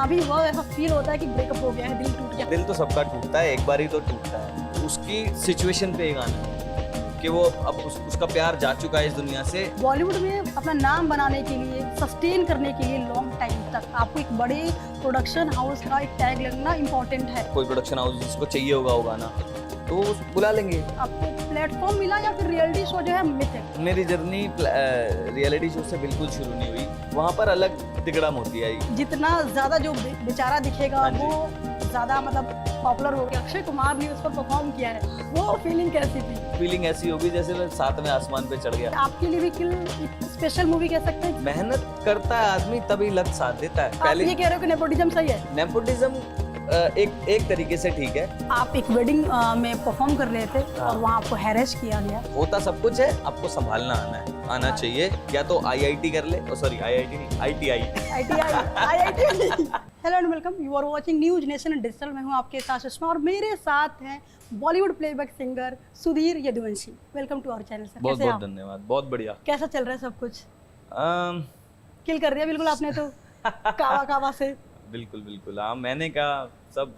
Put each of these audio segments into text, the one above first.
भी हुआ ऐसा फील होता है कि ब्रेकअप हो गया है, दिल टूट गया? दिल तो सबका टूटता है, एक बार ही तो टूटता है। उसकी सिचुएशन पे ये गाना है कि वो अब उसका प्यार जा चुका है इस दुनिया से। बॉलीवुड में अपना नाम बनाने के लिए, सस्टेन करने के लिए लॉन्ग टाइम तक आपको एक बड़े प्रोडक्शन हाउस का एक टैग लगना इम्पोर्टेंट है। कोई प्रोडक्शन हाउस जिसको चाहिए होगा वो गाना तो बुला लेंगे। आपको प्लेटफॉर्म मिला या फिर रियलिटी शो जो है मिथ है? मेरी जर्नी रियलिटी शो से बिल्कुल शुरू नहीं हुई, वहाँ पर अलग तिकड़म होती है। जितना ज्यादा जो बेचारा दिखेगा हाँ जी। वो ज्यादा मतलब पॉपुलर हो गया। अक्षय कुमार ने उस पर परफॉर्म किया है, वो फीलिंग कैसी थी? फीलिंग ऐसी होगी जैसे मैं सातवें आसमान पे चढ़ गया। आपके लिए भी किल एक स्पेशल मूवी कह सकते हैं। मेहनत करता है आदमी तभी लक साथ देता है। आप ये कह रहे हो कि नेपोटिज्म सही है? नेपोटिज्म एक तरीके से ठीक है। आप एक वेडिंग में परफॉर्म कर रहे थे हाँ। और वहाँ आपको हैरेस किया गया। होता सब कुछ है, आपको संभालना आना चाहिए। या तो IIT कर ले, सॉरी IIT नहीं, IIT। Hello and welcome, you are watching News Nation Digital. मैं हूँ आपके साथ सुषमा और मेरे साथ हैं Bollywood playback singer Sudhir Yaduvanshi. Welcome to our channel sir. बहुत बहुत धन्यवाद, बहुत बढ़िया। कैसा चल रहा है सब कुछ? अम, किल कर दिया बिल्कुल आपने तो कावा कावा से। बिल्कुल बिल्कुल, हाँ मैंने कहा सब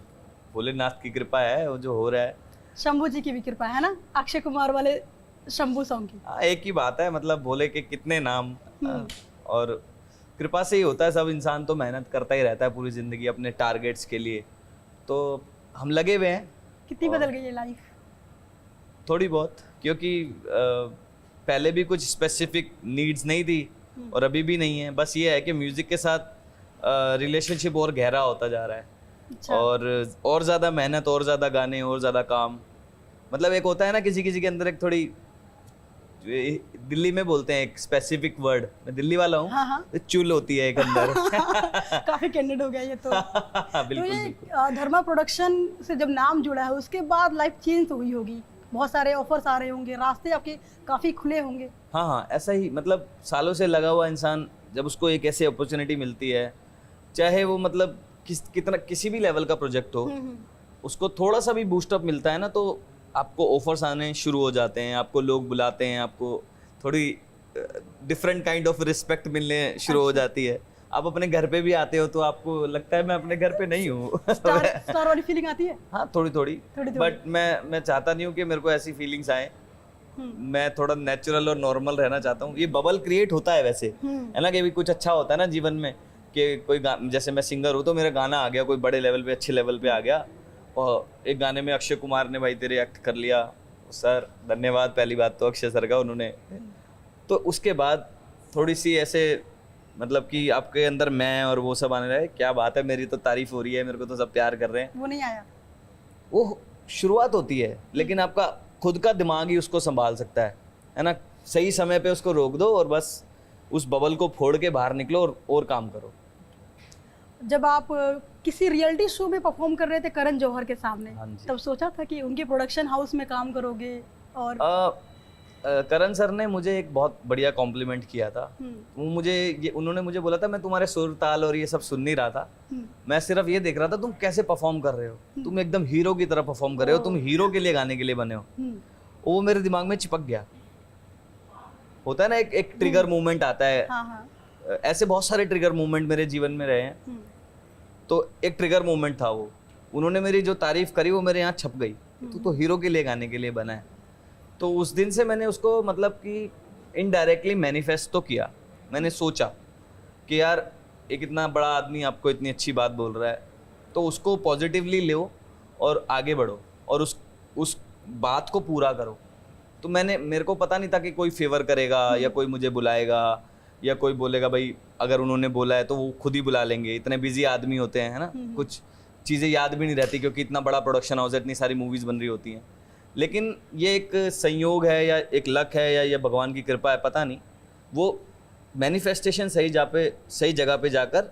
भोलेनाथ की कृपा है, वो जो हो रहा है। शंभू जी की भी कृपा है ना, अक्षय कुमार वाले शंभू सॉन्ग की। हाँ एक ही बात है, मतलब भोले के कितने नाम। और कृपा से ही होता है, सब इंसान तो मेहनत करता ही रहता है पूरी जिंदगी अपने टारगेट्स के लिए। तो हम लगे हुए हैं। कितनी बदल गई है लाइफ? थोड़ी बहुत, क्योंकि पहले भी कुछ स्पेसिफिक नीड्स नहीं थी और अभी भी नहीं है। बस ये है कि म्यूजिक के साथ रिलेशनशिप और गहरा होता जा रहा है। अच्छा। और ज़्यादा मेहनत, और ज़्यादा गाने, और ज़्यादा काम। मतलब एक होता है ना किसी किसी के अंदर एक थोड़ी, दिल्ली में बोलते हैं एक स्पेसिफिक वर्ड, मैं दिल्ली वाला हूँ। हाँ हाँ। चुल होती है एक अंदर। काफी कैंडिड हो गया ये तो। बिल्कुल तो ये बिल्कुल। धर्मा प्रोडक्शन से जब नाम जुड़ा है उसके बाद लाइफ चेंज हुई होगी, बहुत सारे ऑफर्स आ रहे होंगे, रास्ते आपके काफी खुले होंगे। हाँ हाँ, ऐसा ही, मतलब सालों से लगा हुआ इंसान जब उसको एक ऐसी अपॉर्चुनिटी मिलती है, चाहे वो मतलब कितना किसी भी लेवल का प्रोजेक्ट हो, उसको थोड़ा सा भी बूस्टअप मिलता है ना, तो आपको ऑफर्स आने शुरू हो जाते हैं, आपको लोग बुलाते हैं, आपको थोड़ी डिफरेंट काइंड ऑफ रिस्पेक्ट मिलने शुरू हो जाती है। आप अपने घर पे भी आते हो तो आपको लगता है मैं अपने घर पे नहीं हूँ। स्टार वाली फीलिंग आती है? हाँ थोड़ी थोड़ी, बट मैं चाहता नहीं हूँ कि मेरे को ऐसी फीलिंग्स आए। मैं थोड़ा नेचुरल और नॉर्मल रहना चाहता हूँ। ये बबल क्रिएट होता है वैसे, है ना, कि भी कुछ अच्छा होता है ना जीवन में, कि कोई जैसे मैं सिंगर हूँ तो मेरा गाना आ गया कोई बड़े लेवल पे, अच्छे लेवल पे आ गया, और एक गाने में अक्षय कुमार ने भाई तेरे एक्ट कर लिया, सर धन्यवाद पहली बात तो अक्षय सर का, उन्होंने। तो उसके बाद थोड़ी सी ऐसे मतलब कि आपके अंदर मैं और वो सब आने लगे, क्या बात है, मेरी तो तारीफ हो रही है, मेरे को तो सब प्यार कर रहे हैं। वो नहीं आया? वो शुरुआत होती है, लेकिन आपका खुद का दिमाग ही उसको संभाल सकता है ना। सही समय पे उसको रोक दो और बस उस बबल को फोड़ के बाहर निकलो और काम करो। जब आप किसी रियलिटी शो में परफॉर्म कर रहे थे करण जौहर के सामने, हाँ जी। तब सोचा था कि उनके प्रोडक्शन हाउस में काम करोगे? और करण सर ने मुझे एक बहुत बढ़िया कॉम्प्लीमेंट किया था। उन्होंने मुझे बोला था, मैं तुम्हारे सुर ताल और ये सब सुन नहीं रहा था, मैं सिर्फ ये देख रहा था तुम कैसे परफॉर्म कर रहे हो, तुम एकदम हीरो की तरह परफॉर्म कर रहे हो, तुम हीरो के लिए गाने के लिए बने हो। वो मेरे दिमाग में चिपक गया। होता है ना एक ट्रिगर मूवमेंट आता है। हाँ हाँ। ऐसे बहुत सारे ट्रिगर मूवमेंट मेरे जीवन में रहे हैं, तो एक ट्रिगर मूवमेंट था वो। उन्होंने मेरी जो तारीफ करी वो मेरे यहाँ छप गई, तो हीरो के लिए गाने के लिए बना है। तो उस दिन से मैंने उसको मतलब कि इनडायरेक्टली मैनिफेस्ट तो किया। मैंने सोचा कि यार एक इतना बड़ा आदमी आपको इतनी अच्छी बात बोल रहा है, तो उसको पॉजिटिवली लो और आगे बढ़ो और उस बात को पूरा करो। तो मेरे को पता नहीं था कि कोई फेवर करेगा या कोई मुझे बुलाएगा या कोई बोलेगा भाई अगर उन्होंने बोला है तो वो खुद ही बुला लेंगे। इतने बिजी आदमी होते हैं, है ना, कुछ चीज़ें याद भी नहीं रहती क्योंकि इतना बड़ा प्रोडक्शन हाउस है, इतनी सारी मूवीज़ बन रही होती हैं। लेकिन ये एक संयोग है या एक लक है या ये भगवान की कृपा है, पता नहीं। वो मैनिफेस्टेशन सही जगह पे जाकर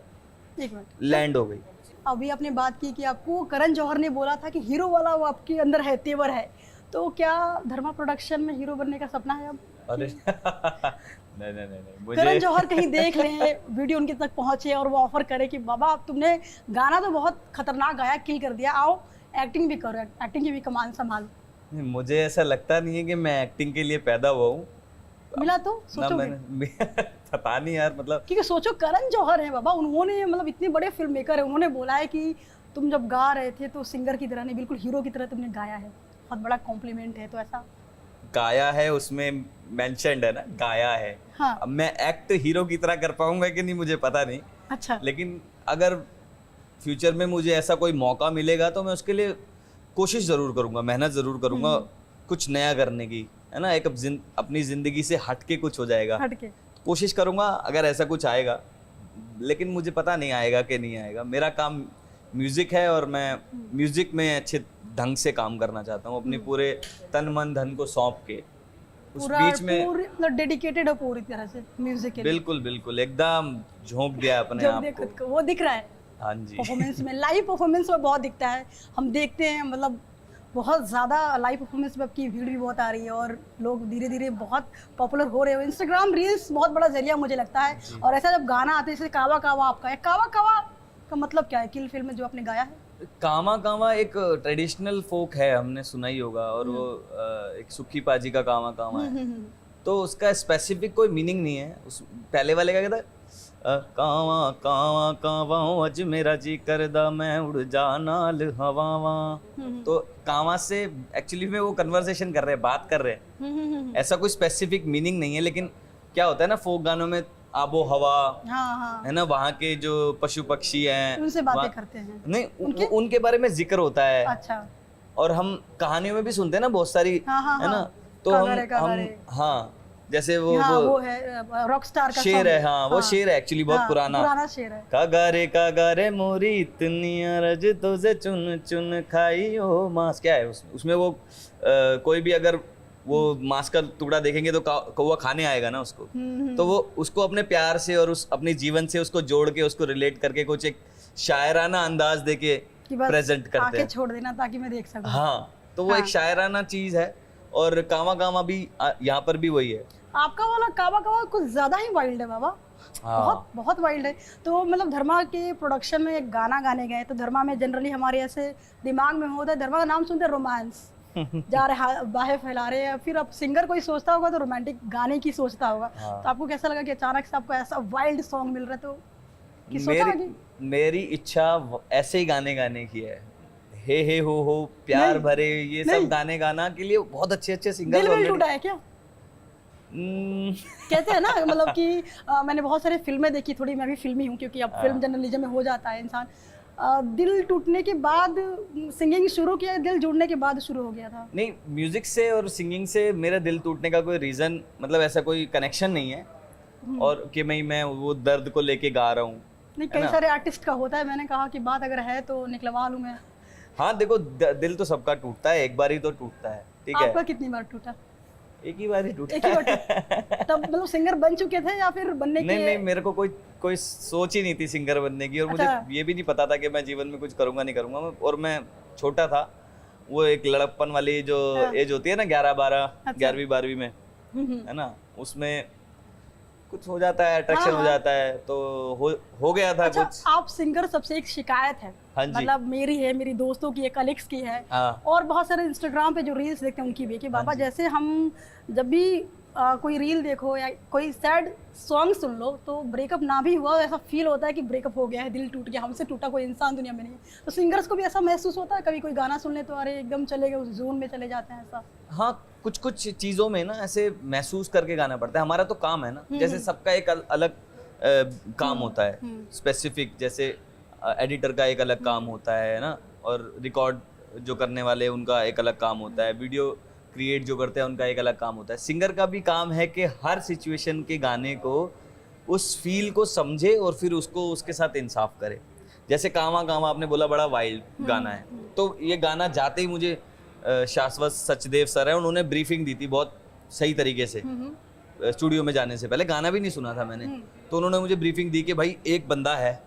लैंड हो गई। अभी आपने बात की कि आपको करण जौहर ने बोला था कि हीरो वाला वो आपके अंदर है, तेवर है, तो क्या धर्मा प्रोडक्शन में हीरो बनने का सपना है अब? अरे नहीं, करण जौहर कहीं देख लें, वीडियो उनके तक पहुंचे और वो ऑफर करे कि बाबा तुमने गाना तो बहुत खतरनाक गाया, किल कर दिया, आओ एक्टिंग भी करो, एक्टिंग की भी कमान संभालो। मुझे ऐसा लगता नहीं है कि मैं एक्टिंग के लिए पैदा हुआ हूँ। मिला तो ना सोचोगे? मैंने पता नहीं यार, मतलब क्योंकि सोचो करण जौहर है बाबा, उन्होंने मतलब इतने बड़े फिल्म मेकर है, उन्होंने बोला है कि तुम जब गा रहे थे तो सिंगर की तरह नहीं, बिल्कुल हीरो की तरह तुमने गाया है। बहुत बड़ा कॉम्प्लीमेंट है, तो ऐसा। गाया है उसमें मेंशन्ड है ना, गाया है। हाँ। अब मैं एक्ट हीरो की तरह कर पाऊंगा कि नहीं मुझे पता नहीं, अच्छा। लेकिन अगर फ्यूचर में मुझे ऐसा कोई मौका मिलेगा तो मैं उसके लिए कोशिश ज़रूर करूंगा, मेहनत ज़रूर करूंगा कुछ नया करने की, है ना। एक अपनी ज़िंदगी से हट के कुछ हो जाएगा, हटके। कोशिश करूंगा अगर ऐसा कुछ आएगा, लेकिन मुझे पता नहीं आएगा कि नहीं आएगा। मेरा काम म्यूज़िक है और मैं म्यूज़िक में अच्छे ढंग से काम करना चाहता हूँ, अपने पूरे तन मन धन को सौंप के। उस पूरा बीच में मतलब डेडिकेटेड हो पूरी तरह से म्यूजिक के लिए। बिल्कुल बिल्कुल एकदम झोंक दिया अपने जो आप देख को। खुद को वो दिख रहा है हाँ जी। परफॉर्मेंस में, लाइव परफॉर्मेंस में बहुत दिखता है। हम देखते हैं मतलब बहुत ज़्यादा लाइव परफॉर्मेंस में आपकी भीड़ भी बहुत आ रही है और लोग धीरे धीरे बहुत पॉपुलर हो रहे हो। इंस्टाग्राम रील्स बहुत बड़ा जरिया मुझे लगता है। और ऐसा जब गाना आते हैं जैसे कावा कावा आपका है, कावा कावा का मतलब क्या है किल फिल्म में जो आपने गाया है? कामा कामा एक ट्रेडिशनल फोक है, हमने सुना ही होगा, और वो एक सुखी पाजी का कामा कामा है। तो उसका स्पेसिफिक कोई मीनिंग नहीं है। उस पहले वाले का क्या था, कावा कावा कावा अज मेरा जी करदा मैं उड़ जा नाल हवावा। तो कावा से एक्चुअली में वो कन्वर्सेशन कर रहे हैं, बात कर रहे हैं। ऐसा कोई स्पेसिफिक मीनिंग नहीं है, लेकिन क्या होता है ना फोक गानों में, आबो हवा हाँ। है ना, वहाँ के जो पशु पक्षी हैं उनसे बातें करते हैं। नहीं, उनके बारे में जिक्र होता है। अच्छा। और हम कहानियों में भी सुनते हैं ना बहुत सारी, हाँ, है ना। तो हम हाँ, जैसे वो है रॉकस्टार का शेर है। हाँ, वो शेर है एक्चुअली बहुत पुराना शेर है। कागारे मोरी इतनी अरज तो से चुन चुन खाई हो मांस। क्या है उसमें वो कोई भी अगर वो मांस का टुकड़ा देखेंगे तो कौवा खाने आएगा ना उसको। तो वो उसको अपने प्यार से और उस अपने जीवन से उसको जोड़ के, उसको रिलेट करके कुछ एक शायराना अंदाज देके प्रेजेंट करते हैं। छोड़ देना ताकि मैं देख सकूं। हाँ, तो वो एक शायराना चीज है। और कामा कामा भी यहाँ पर भी वही है। आपका वाला कावा कावा कुछ ज्यादा ही वाइल्ड है बाबा। बहुत बहुत वाइल्ड है। तो मतलब धर्मा के प्रोडक्शन में एक गाना गाने गए, तो धर्मा में जनरली हमारे ऐसे दिमाग में होता है, धर्मा का नाम सुनते रोमांस जा रहे बाहें फैला रहे हैं, फिर अब सिंगर कोई सोचता होगा तो रोमांटिक गाने की सोचता होगा। तो आपको कैसा लगा कि अचानक से आपको ऐसा वाइल्ड सॉन्ग मिल रहा है? तो कि सोचा मेरी इच्छा ऐसे ही गाने गाने की है। हे हो प्यार भरे ये सब गाने गाना के लिए बहुत अच्छे सिंगर दिल टूटा है क्या? कहते हैं ना मतलब कि मैंने बहुत सारे फिल्में देखी, थोड़ी मैं भी फिल्मी हूँ क्योंकि अब फिल्म जर्नलिज्म में हो जाता है इंसान। दिल टूटने के बाद सिंगिंग शुरू किया, दिल जुड़ने के बाद शुरू हो गया था? नहीं, म्यूजिक से और सिंगिंग से मेरा दिल टूटने का कोई रीजन, मतलब ऐसा कोई कनेक्शन नहीं है। और कि मैं वो दर्द को लेके गा रहा हूँ। नहीं, कई सारे आर्टिस्ट का होता है। मैंने कहा कि बात अगर है तो निकलवा लूँ मैं। हाँ देखो, दिल तो सबका टूटता है, एक बार ही तो टूटता है, ठीक है। आपका कितनी बार टूटा? एक ही बार ही टूटा। एक ही बार तब मतलब सिंगर बन चुके थे या फिर बनने के? नहीं, मेरे को कोई सोच ही नहीं थी सिंगर बनने की, और मुझे ये भी नहीं पता था कि मैं जीवन में कुछ करूंगा नहीं करूंगा। और मैं छोटा था, वो एक लड़कपन वाली जो एज होती है ना, 11-12, 11वीं-12वीं में, है ना, उसमें कुछ हो जाता है, अट्रैक्शन हो जाता है, तो हो गया था कुछ। आप सिंगर सबसे एक शिकायत है, मतलब मेरी है, मेरी दोस्तों की है, कलीग्स की है, और बहुत सारे इंस्टाग्राम पे जो रील्स देखते हैं उनकी भी, कि बाबा जैसे हम जब भी कोई रील देखो या कोई सैड सॉन्ग सुन लो तो ब्रेकअप ना भी हुआ ऐसा फील होता है कि ब्रेकअप हो गया है, दिल टूट गया, हमसे टूटा कोई इंसान दुनिया में नहीं है। तो सिंगर्स को भी ऐसा महसूस होता है कभी कोई गाना सुन ले तो अरे एकदम चले गए, उस जोन में चले जाते हैं ऐसा? हाँ, कुछ चीज़ों में ना ऐसे महसूस करके गाना पड़ता है। हमारा तो काम है ना, जैसे सबका एक अलग काम होता है स्पेसिफिक, जैसे एडिटर का एक अलग काम होता है ना, और रिकॉर्ड जो करने वाले उनका एक अलग काम होता है, वीडियो क्रिएट जो करते हैं उनका एक अलग काम होता है। सिंगर का भी काम है कि हर सिचुएशन के गाने को, उस फील को समझे और फिर उसको उसके साथ इंसाफ करे। जैसे कामा कामा आपने बोला, बड़ा वाइल्ड गाना है, तो ये गाना जाते ही मुझे शाश्वत सचदेव सर है, उन्होंने ब्रीफिंग दी थी बहुत सही तरीके से। स्टूडियो में जाने से पहले गाना भी नहीं सुना था मैंने, तो उन्होंने मुझे ब्रीफिंग दी कि भाई एक बंदा है,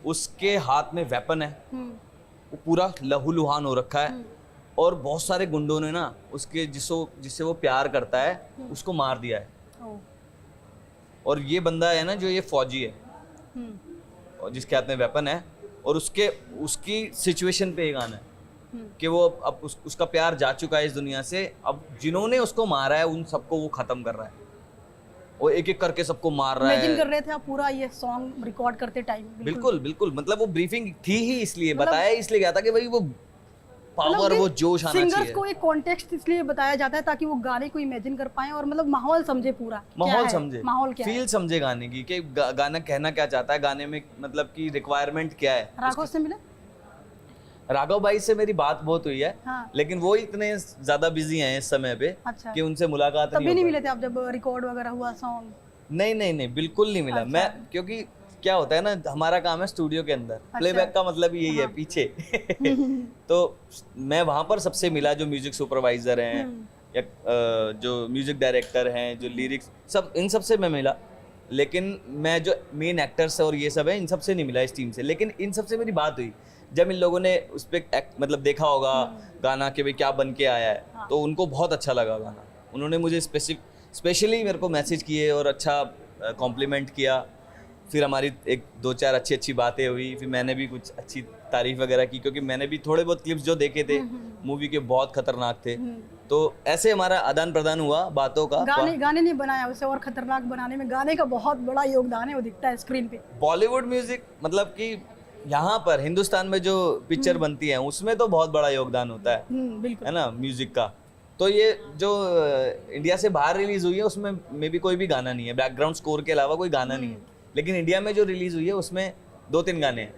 उसके हाथ में वेपन है, वो पूरा लहूलुहान हो रखा है, और बहुत सारे गुंडों ने ना उसके जिससे वो प्यार करता है उसको मार दिया है। और ये बंदा है ना जो ये फौजी है और जिसके हाथ में वेपन है, और उसकी सिचुएशन पे ये गाना है। कि वो अब उसका प्यार जा चुका है इस दुनिया से, अब जिन्होंने उसको मारा है उन सबको वो खत्म कर रहा है, वो एक एक करके सबको मार रहा है। इमेजिन कर रहे थे आप पूरा ये सॉन्ग रिकॉर्ड करते टाइम? बिल्कुल बिल्कुल, मतलब वो ब्रीफिंग थी ही इसलिए, बताया इसलिए गया था कि भाई वो पावर, वो जोश आना चाहिए। सिंगर्स को एक कॉन्टेक्स्ट इसलिए बताया जाता है ताकि वो गाने को इमेजिन कर पाए और मतलब माहौल समझे, पूरा माहौल समझे, माहौल क्या फील समझे गाने की, कि गाना कहना क्या चाहता है, गाने में मतलब की रिक्वायरमेंट क्या है। राघव से मिले? राघव भाई से मेरी बात बहुत हुई है, हाँ। लेकिन वो इतने ज्यादा बिजी हैं इस समय पे, अच्छा। कि उनसे मुलाकात तभी नहीं मिले थे आप जब रिकॉर्ड वगैरह हुआ सॉन्ग? नहीं बिल्कुल नहीं मिला। मैं क्योंकि क्या होता है ना, हमारा काम है स्टूडियो के अंदर, प्लेबैक का मतलब यही है पीछे। तो मैं वहां पर सबसे मिला जो म्यूजिक सुपरवाइजर हैं या जो म्यूजिक डायरेक्टर हैं, जो लिरिक्स, सब इन सब से मैं मिला, लेकिन मैं जो मेन एक्टर्स और ये सब है इन सब से नहीं मिला इस टीम से। लेकिन इन सब से मेरी बात हुई जब इन लोगों ने उस पर मतलब देखा होगा गाना कि भाई क्या बन के आया है, तो उनको बहुत अच्छा लगा गाना। उन्होंने मुझे स्पेशली मेरे को मैसेज किए और अच्छा कॉम्प्लीमेंट किया। फिर हमारी एक दो चार अच्छी बातें हुई, फिर मैंने भी कुछ अच्छी तारीफ वगैरह की, क्योंकि मैंने भी थोड़े बहुत क्लिप्स जो देखे थे मूवी के बहुत खतरनाक थे। तो ऐसे हमारा आदान प्रदान हुआ बातों का। गाने नहीं बनाया उसे और खतरनाक बनाने में, गाने का बहुत बड़ा योगदान है, वो दिखता है स्क्रीन पे। बॉलीवुड म्यूजिक मतलब कि यहाँ पर हिंदुस्तान में जो पिक्चर बनती है उसमें तो बहुत बड़ा योगदान होता है, है ना, म्यूजिक का। तो ये जो इंडिया से बाहर रिलीज हुई है उसमें मे भी कोई भी गाना नहीं है, बैकग्राउंड स्कोर के अलावा कोई गाना नहीं है। लेकिन इंडिया में जो रिलीज हुई है उसमें 2-3 गाने हैं,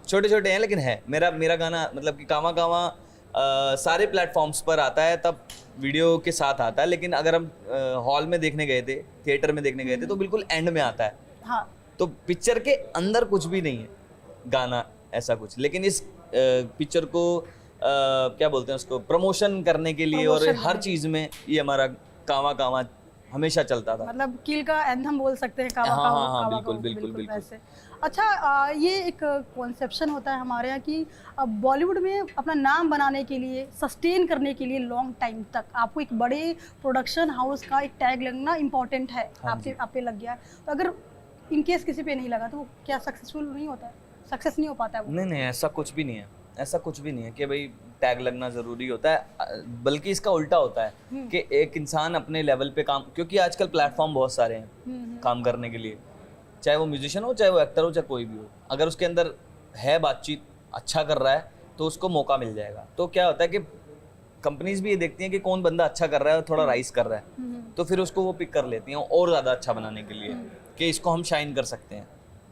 छोटे छोटे हैं लेकिन है। मेरा गाना मतलब कि कावा कावा सारे प्लेटफॉर्म्स पर आता है, तब वीडियो के साथ आता है। लेकिन अगर हम हॉल में देखने गए थे, थिएटर में देखने गए थे, तो बिल्कुल एंड में आता है। हाँ। तो पिक्चर के अंदर कुछ भी नहीं है गाना ऐसा कुछ, लेकिन इस पिक्चर को क्या बोलते हैं उसको, प्रमोशन करने के लिए और हर चीज में ये हमारा कावा कावा हमेशा चलता था। मतलब किल का एंथम बोल सकते हैं कावा कावा। हाँ, बिल्कुल। अच्छा, ये एक कॉन्सेप्शन होता है हमारे यहाँ कि बॉलीवुड में अपना नाम बनाने के लिए, सस्टेन करने के लिए लॉन्ग टाइम तक आपको एक बड़े प्रोडक्शन हाउस का एक टैग लगना इम्पोर्टेंट है। आप पे लग गया, तो अगर इन केस किसी पे नहीं लगा तो वो क्या सक्सेसफुल नहीं होता है, सक्सेस नहीं हो पाता है वो? नहीं, ऐसा कुछ भी नहीं है कि भाई टैग लगना ज़रूरी होता है, बल्कि इसका उल्टा होता है कि एक इंसान अपने लेवल पे काम, क्योंकि आजकल प्लेटफॉर्म बहुत सारे हैं काम करने के लिए, चाहे वो म्यूजिशियन हो, चाहे वो एक्टर हो, चाहे कोई भी हो। अगर उसके अंदर है बातचीत, अच्छा कर रहा है, तो उसको मौका मिल जाएगा। तो क्या होता है कि कंपनीज भी ये देखती हैं कि कौन बंदा अच्छा कर रहा है और थोड़ा राइज कर रहा है, तो फिर उसको वो पिक कर लेती हैं और ज़्यादा अच्छा बनाने के लिए, कि इसको हम शाइन कर सकते हैं,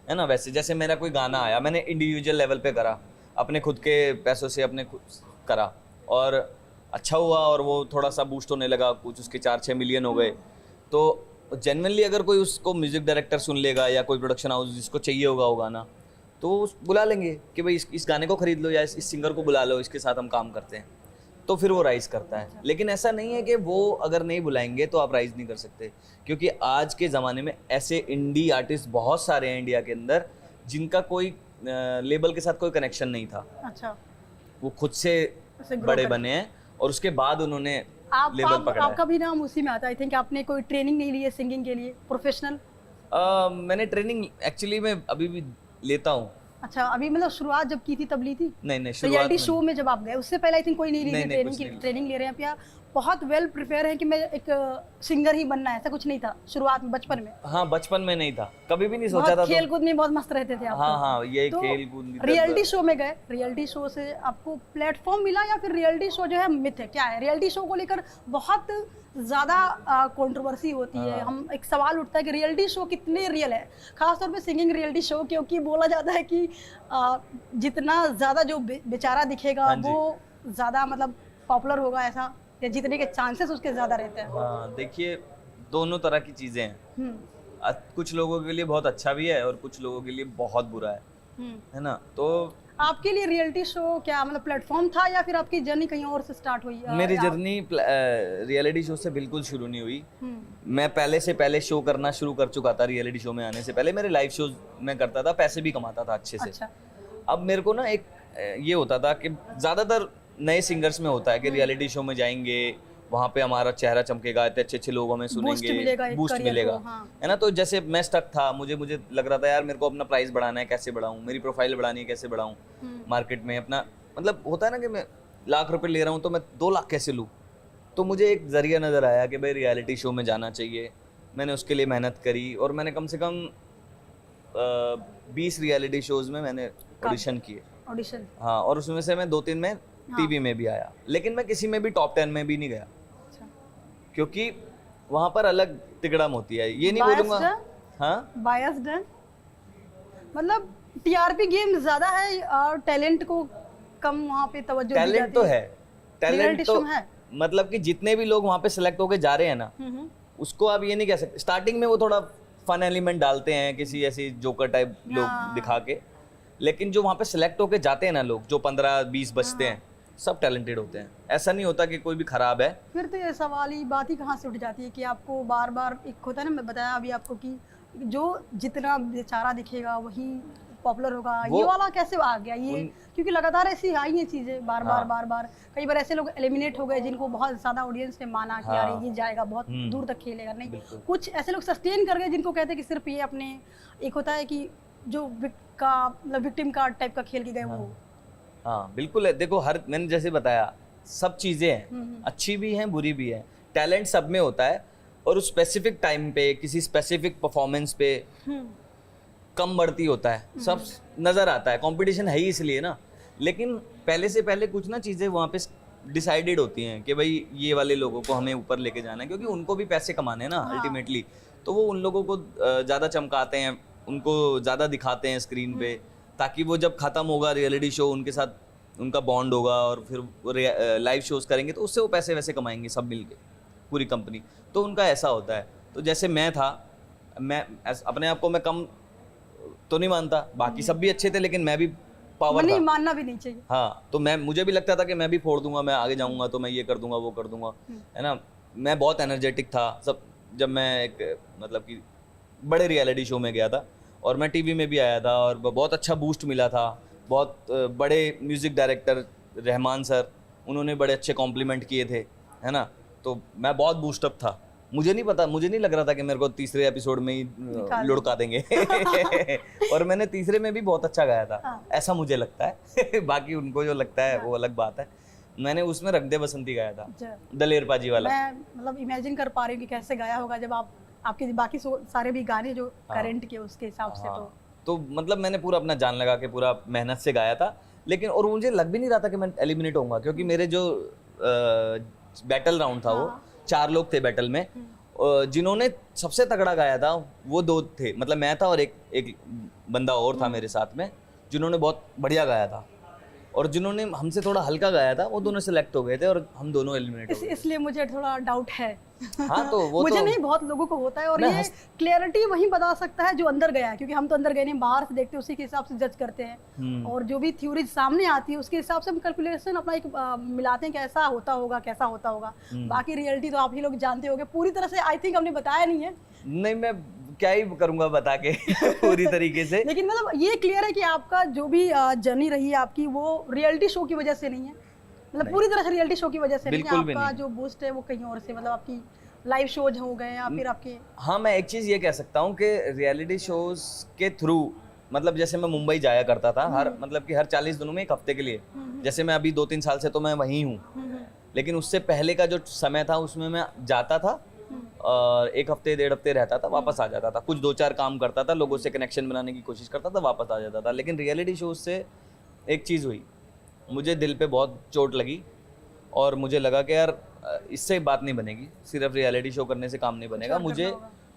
है ना। वैसे जैसे मेरा कोई गाना आया, मैंने इंडिविजुअल लेवल पे करा, अपने खुद के पैसों से अपने करा और अच्छा हुआ, और वो थोड़ा सा बूस्ट होने लगा, कुछ उसके 4-6 मिलियन हो गए। तो जेन्युइनली अगर कोई उसको म्यूजिक डायरेक्टर सुन लेगा या कोई प्रोडक्शन हाउस जिसको चाहिए होगा वो गाना, तो वो बुला लेंगे कि भाई इस गाने को खरीद लो या इस सिंगर को बुला लो, इसके साथ हम काम करते हैं, तो फिर वो राइज करता है। लेकिन ऐसा नहीं है कि वो अगर नहीं बुलाएंगे तो आप राइज नहीं कर सकते, क्योंकि आज के ज़माने में ऐसे इंडी आर्टिस्ट बहुत सारे हैं इंडिया के अंदर जिनका कोई लेबल के साथ कोई कनेक्शन नहीं था। अच्छा। वो खुद से बड़े बने हैं और उसके बाद उन्होंने लेबल पकड़ा है। आपका भी नाम उसी में आता है। आई थिंक आपने कोई ट्रेनिंग नहीं ली है सिंगिंग के लिए प्रोफेशनल? मैंने ट्रेनिंग एक्चुअली मैं अभी भी लेता हूँ। अच्छा, अभी मतलब शुरुआत जब की थी तब ली थी? नहीं, रियलिटी शो में जब आप गए उससे पहले आई थिंक कोई नहीं ली थी ट्रेनिंग ले रहे हैं आप? बहुत वेल प्रिपेयर है कि मैं एक सिंगर ही बनना है, ऐसा कुछ नहीं था शुरुआत में, बचपन में? हाँ, बचपन में नहीं था, कभी भी नहीं सोचा था। खेल कूद में बहुत मस्त रहते थे आप? हाँ, ये तो खेल कूद। रियलिटी शो में गए, रियलिटी शो से आपको प्लेटफॉर्म मिला या फिर रियलिटी शो जो है मिथ है, क्या है? रियलिटी शो को लेकर बहुत ज़्यादा कंट्रोवर्सी होती है। हम एक सवाल उठता है कि रियलिटी शो कितने रियल है, खासतौर पे सिंगिंग रियलिटी शो, क्योंकि बोला जाता है कि जितना ज़्यादा जो बेचारा दिखेगा वो ज़्यादा मतलब पॉपुलर होगा, ऐसा या जीतने के चांसेस उसके ज़्यादा रहते हैं। हाँ, देखिए दोनों तरह की चीज़ें हैं। कुछ लोगों के लिए बहुत अच्छा भी है और कुछ लोगों के लिए बहुत बुरा है ना। तो आपके लिए रियलिटी शो क्या मतलब प्लेटफॉर्म था या फिर आपकी जर्नी कहीं और से स्टार्ट हुई? मेरी जर्नी रियलिटी शो से बिल्कुल शुरू नहीं हुई। मैं पहले शो करना शुरू कर चुका था। रियलिटी शो में आने से पहले मेरे लाइव शोज में करता था, पैसे भी कमाता था अच्छे से। अच्छा। अब मेरे को ना एक ये होता था कि ज़्यादातर नए सिंगर्स में होता है कि रियलिटी शो में जाएंगे, वहाँ पे हमारा चेहरा चमकेगा, इतने अच्छे लोग हमें सुनेंगे, बूस्ट मिलेगा, है ना। तो जैसे मैं स्टक था, मुझे लग रहा था यार मेरे को अपना प्राइस बढ़ाना है, कैसे बढ़ाऊं, मेरी प्रोफाइल बढ़ानी है, कैसे बढ़ाऊं मार्केट में अपना, मतलब होता है ना कि मैं लाख रुपए ले रहा हूँ तो मैं 2 लाख कैसे लूँ? तो मुझे एक जरिया नज़र आया कि भाई रियलिटी शो में जाना चाहिए। मैंने उसके लिए मेहनत करी और मैंने कम से कम 20 रियलिटी शोज़ में मैंने ऑडिशन किए। ऑडिशन? हाँ, और उसमें से मैं 2-3 में टीवी में भी आया, लेकिन मैं किसी में भी टॉप 10 में भी नहीं गया। अच्छा। क्योंकि वहाँ पर अलग तिकड़म होती है। ये नहीं बोलूँगा। हाँ, बायस्ड है, मतलब टीआरपी गेम ज्यादा है और टैलेंट को कम वहाँ पे तवज्जो दी जाती है। टैलेंट तो है, टैलेंट तो है, मतलब कि जितने भी लोग वहाँ पे सिलेक्ट होके जा रहे हैं ना, उसको आप ये नहीं कह सकते। स्टार्टिंग में वो थोड़ा फन एलिमेंट डालते हैं, किसी ऐसी जोकर टाइप लोग दिखा के, लेकिन जो वहाँ पे सिलेक्ट होके जाते हैं ना लोग, जो 15-20 बचते हैं, सब टैलेंटेड होते हैं। ऐसा नहीं होता कि कोई भी खराब है। फिर तो ये सवाल ही बात ही कहाँ से उठ जाती है कि आपको बार बार एक होता है ना, मैं बताया अभी आपको कि जो जितना बेचारा दिखेगा वही पॉपुलर होगा, ये वाला कैसे आ गया ये? क्योंकि लगातार ऐसी आई ये चीजें बार बार कई बार ऐसे लोग एलिमिनेट हो गए जिनको बहुत ज्यादा ऑडियंस ने माना कि यार ये जाएगा, बहुत दूर तक खेलेगा। नहीं, कुछ ऐसे लोग सस्टेन कर गए जिनको कहते हैं कि सिर्फ ये अपने, एक होता है कि जो विक्टिम कार्ड टाइप का खेल के गए वो। हाँ बिल्कुल है। देखो, हर मैंने जैसे बताया सब चीजें हैं, अच्छी भी हैं बुरी भी हैं। टैलेंट सब में होता है और उस स्पेसिफिक टाइम पे किसी स्पेसिफिक परफॉर्मेंस पे कम बढ़ती होता है, सब नजर आता है। कंपटीशन है ही इसलिए ना। लेकिन पहले से पहले कुछ ना चीजें वहाँ पे डिसाइडेड होती हैं कि भाई ये वाले लोगों को हमें ऊपर लेके जाना है, क्योंकि उनको भी पैसे कमाने हैं ना अल्टीमेटली। तो वो उन लोगों को ज़्यादा चमकाते हैं, उनको ज़्यादा दिखाते हैं स्क्रीन पे, ताकि वो जब ख़त्म होगा रियलिटी शो उनके साथ उनका बॉन्ड होगा और फिर वो लाइव शोज़ करेंगे तो उससे वो पैसे वैसे कमाएंगे सब मिल के, पूरी कंपनी। तो उनका ऐसा होता है। तो जैसे मैं था, मैं अपने आप को मैं कम तो नहीं मानता, बाकी सब भी अच्छे थे, लेकिन मैं भी पावर नहीं, मानना भी नहीं चाहिए। हाँ, तो मुझे भी लगता था कि मैं भी फोड़ दूंगा, मैं आगे जाऊंगा तो मैं ये कर दूंगा वो कर दूंगा, है ना। मैं बहुत एनर्जेटिक था सब, जब मैं एक मतलब कि बड़े रियलिटी शो में गया था और मैं टीवी में भी आया था और बहुत अच्छा बूस्ट मिला था। बहुत बड़े म्यूजिक डायरेक्टर रहमान सर, उन्होंने बड़े अच्छे कॉम्प्लीमेंट किए थे, है ना। तो मैं बहुत बूस्टअप था। मुझे नहीं लग रहा था कि मेरे को तीसरे एपिसोड में ही लुढ़का देंगे और मैंने तीसरे में भी बहुत अच्छा गाया था, ऐसा मुझे लगता है बाकी उनको जो लगता है वो अलग बात है। मैंने उसमें रख दे बसंती गाया था, दलेर पाजी वाला। मैं मतलब इमेजिन कर पा रही हूँ कि कैसे गाया होगा जब आपके बाकी सारे भी गाने जो करंट के उसके हिसाब से। तो मतलब मैंने पूरा अपना जान लगा के पूरा मेहनत से गाया था, लेकिन और मुझे लग भी नहीं रहा था कि मैं एलिमिनेट होऊंगा, क्योंकि मेरे जो बैटल राउंड था वो 4 लोग थे बैटल में। जिन्होंने सबसे तगड़ा गाया था वो 2 थे, मतलब मैं था और एक बंदा और था मेरे साथ में, जिन्होंने बहुत बढ़िया गाया था। और जिन्होंने हमसे थोड़ा हल्का गाया था वो दोनों सिलेक्ट हो गए थे और हम दोनों एलिमिनेट हो गए। इसलिए मुझे थोड़ा डाउट है। हाँ, तो वो मुझे नहीं, बहुत लोगों को होता है। और ये क्लियरिटी वही बता सकता है जो अंदर गया है, क्योंकि हम तो अंदर गए नहीं, बाहर से देखते उसी के हिसाब से जज करते हैं। और जो भी थ्योरी सामने आती है उसके हिसाब से हम कैलकुलेशन अपना एक मिलाते हैं कि ऐसा होता होगा, कैसा होता होगा। बाकी रियलिटी तो आप ही लोग जानते होंगे पूरी तरह से। आई थिंक हमने बताया नहीं है। नहीं, मैं क्या ही करूंगा बता के पूरी तरीके से। लेकिन मतलब ये क्लियर है कि आपका जो भी जर्नी रही है आपकी, वो रियलिटी शो की वजह से नहीं है, मतलब पूरी तरह से रियलिटी शो की वजह से नहीं है। आपका जो बूस्ट है वो कहीं और से, मतलब आपकी लाइव शोज हो गए या फिर आपके। हाँ, मैं एक चीज़ ये कह सकता हूँ कि रियलिटी शोज के थ्रू, मतलब जैसे मैं मुंबई जाया करता था मतलब कि हर 40 दिनों में 1 हफ्ते के लिए। जैसे मैं अभी 2-3 साल से तो मैं वहीं हूँ, लेकिन उससे पहले का जो समय था उसमें मैं जाता था और 1 हफ्ते 1.5 हफ्ते रहता था, वापस आ जाता था। कुछ 2-4 काम करता था, लोगों से कनेक्शन बनाने की कोशिश करता था, वापस आ जाता था। लेकिन रियलिटी शोज से एक चीज़ हुई, मुझे दिल पे बहुत चोट लगी और मुझे लगा कि यार इससे बात नहीं बनेगी, सिर्फ रियलिटी शो करने से काम नहीं बनेगा, मुझे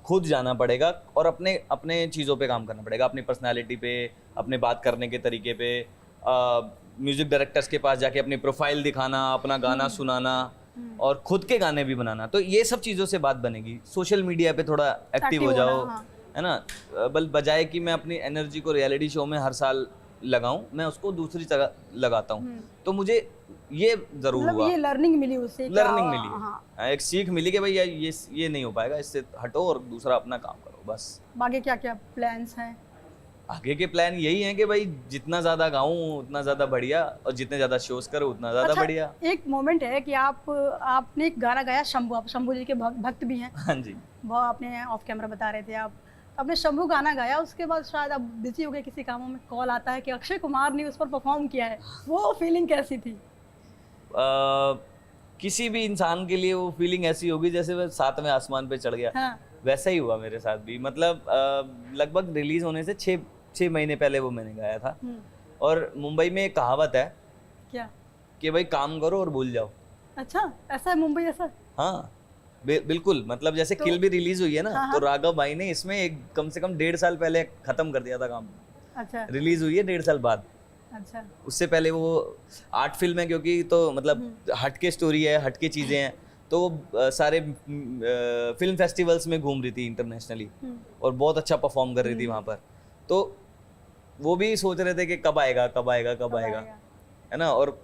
खुद जाना पड़ेगा और अपने चीज़ों पे काम करना पड़ेगा, अपनी पर्सनालिटी पे, अपने बात करने के तरीके पे, म्यूजिक डायरेक्टर्स के पास जाके अपनी प्रोफाइल दिखाना, अपना गाना सुनाना और खुद के गाने भी बनाना। तो ये सब चीज़ों से बात बनेगी। सोशल मीडिया पे थोड़ा एक्टिव हो जाओ, है ना, बजाय कि मैं अपनी एनर्जी को रियलिटी शो में हर साल लगाऊं, मैं उसको दूसरी जगह लगाता हूं। तो मुझे ये जरूर हुआ, ये लर्निंग मिली उससे, लर्निंग मिली, एक सीख मिली कि भाई ये नहीं हो पाएगा, इससे हटो और दूसरा अपना काम करो बस। आगे क्या क्या प्लान्स हैं? आगे के प्लान यही हैं कि भाई जितना ज़्यादा गाऊं उतना ज़्यादा बढ़िया, और जितने ज़्यादा शोज करो उतना ज़्यादा बढ़िया। एक मोमेंट है कि आपने एक गाना गाया शंभू, आप शंभू जी के भक्त भी हैं। हाँ जी, वो आपने ऑफ कैमरा बता रहे थे आप, आपने शंभू गाना गाया, उसके बाद शायद आप बिजी हो गए किसी कामों में, कॉल आता है कि अक्षय कुमार ने उस पर परफॉर्म किया है, वो फीलिंग कैसी थी? किसी भी इंसान के लिए वो फीलिंग ऐसी होगी जैसे वह 7वें आसमान पे चढ़ गया। हाँ। वैसा ही हुआ मेरे साथ भी। मतलब लगभग रिलीज होने से 6 महीने पहले वो मैंने गाया था। और मुंबई में एक कहावत है क्या कि भाई काम करो और भूल जाओ। अच्छा, ऐसा है मुंबई ऐसा? हाँ बिल्कुल। मतलब जैसे तो, किल भी रिलीज हुई है ना, हाँ, तो राघव भाई ने इसमें एक कम से कम 1.5 साल पहले खत्म कर दिया था काम। अच्छा। रिलीज हुई है 1.5 साल बाद। अच्छा। उससे पहले वो आर्ट फिल्म है, क्योंकि तो मतलब हटके स्टोरी है, हटके चीजें हैं, तो सारे फिल्म फेस्टिवल्स में घूम रही थी इंटरनेशनली और बहुत अच्छा परफॉर्म कर रही थी वहाँ पर। तो वो भी सोच रहे थे कि कब आएगा कब आएगा कब आएगा, है ना। और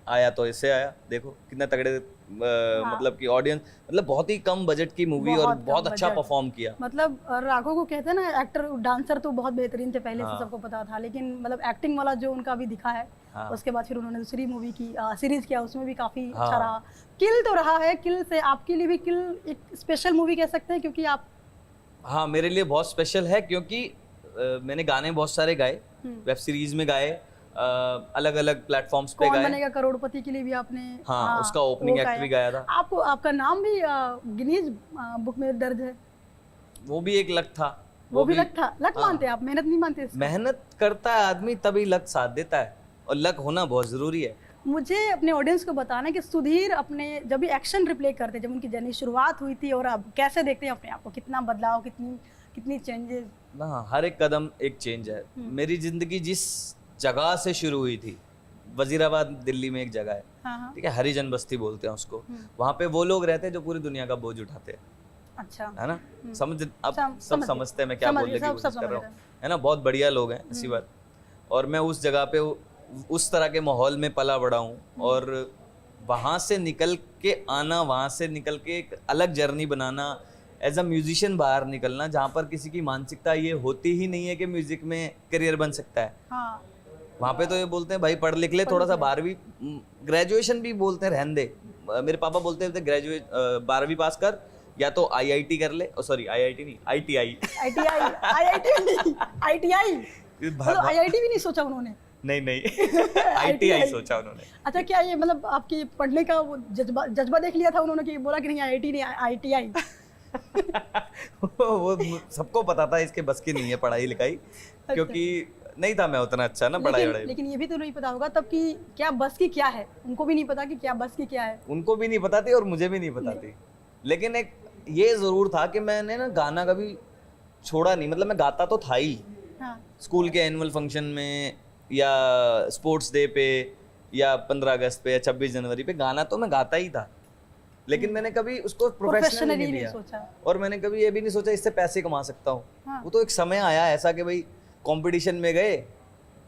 आया तो इससे आया, देखो कितना तगड़े मतलब कि ऑडियंस, मतलब बहुत ही कम बजट की मूवी और बहुत अच्छा परफॉर्म किया। मतलब राघव को कहते हैं ना एक्टर डांसर तो बहुत बेहतरीन थे पहले से सबको पता था, लेकिन मतलब एक्टिंग वाला जो उनका भी दिखा है। उसके बाद फिर उन्होंने दूसरी मूवी की सीरीज किया, उसमें भी काफी अच्छा रहा। किल तो रहा है, किल से आपके लिए भी किल एक स्पेशल मूवी कह सकते हैं, क्योंकि आप हाँ मेरे लिए बहुत स्पेशल है, क्योंकि मैंने गाने बहुत सारे गाए, वेब सीरीज में गाए, अलग अलग प्लेटफॉर्म्स पे गाए। कौन बनेगा करोड़पति के लिए भी आपने हाँ उसका ओपनिंग एक्ट भी गाया था। आपका नाम भी गिनीज बुक में दर्ज है। वो भी एक लक था। वो भी लक था। लक मानते हैं आप, मेहनत नहीं मानते? मेहनत करता है आदमी तभी लक साथ देता है, और लक होना बहुत जरूरी है। मुझे अपने ऑडियंस को बताना कि सुधीर अपने जब भी एक्शन रिप्ले करते, जब उनकी जर्नी शुरुआत हुई थी और अब कैसे देखते हैं अपने आप को, कितना बदलाव, कितनी चेंजेस? हाँ हर एक कदम एक चेंज है। मेरी जिंदगी जिस जगह से शुरू हुई थी, वजीराबाद दिल्ली में एक जगह है, ठीक है, हरिजन बस्ती बोलते हैं उसको। वहाँ पे वो लोग रहते हैं जो पूरी दुनिया का बोझ उठाते हैं। अच्छा। है ना, सब समझते हैं मैं क्या बोलने की कोशिश कर रहा हूँ, है ना। बहुत बढ़िया लोग हैं, ऐसी बात। और मैं उस जगह पे उस तरह के माहौल में पला बड़ा हूँ, और वहाँ से निकल के आना, वहाँ से निकल के एक अलग जर्नी बनाना, एज अ म्यूजिशियन बाहर निकलना, जहाँ पर किसी की मानसिकता ये होती ही नहीं है कि म्यूजिक में करियर बन सकता है। हाँ। वहाँ पे तो ये बोलते हैं भाई पढ़ लिख ले, थोड़ा सा 12वीं ग्रेजुएशन भी बोलते हैं रहने दे। मेरे पापा बोलते थे ग्रेजुएट 12वीं पास कर, या तो IIT कर ले, सॉरी IIT नहीं ITI IIT भी नहीं सोचा उन्होंने? नहीं ITI सोचा उन्होंने। अच्छा, क्या ये मतलब आपकी पढ़ने का वो जज्बा देख लिया था उन्होंने कि बोला कि नहीं IIT नहीं ITI? वो सबको पता था इसके बस की नहीं है पढ़ाई लिखाई, क्योंकि नहीं था मैं उतना अच्छा ना पढ़ाई वढ़ाई। लेकिन ये भी तो नहीं पता होगा तब कि क्या बस की क्या है, उनको भी नहीं पता कि क्या बस की क्या है। उनको भी नहीं पता थी और मुझे भी नहीं पता थी। लेकिन एक ये जरूर था कि मैंने ना गाना कभी छोड़ा नहीं। मतलब मैं गाता तो था ही, स्कूल के एनुअल फंक्शन में या स्पोर्ट्स डे पे या 15 अगस्त पे या 26 जनवरी पे गाना तो मैं गाता ही था, लेकिन मैंने कभी उसको प्रोफेशनली नहीं लिया। और मैंने कभी ये भी नहीं सोचा इससे पैसे कमा सकता हूँ। वो तो एक समय आया ऐसा कि भाई कंपटीशन में गए,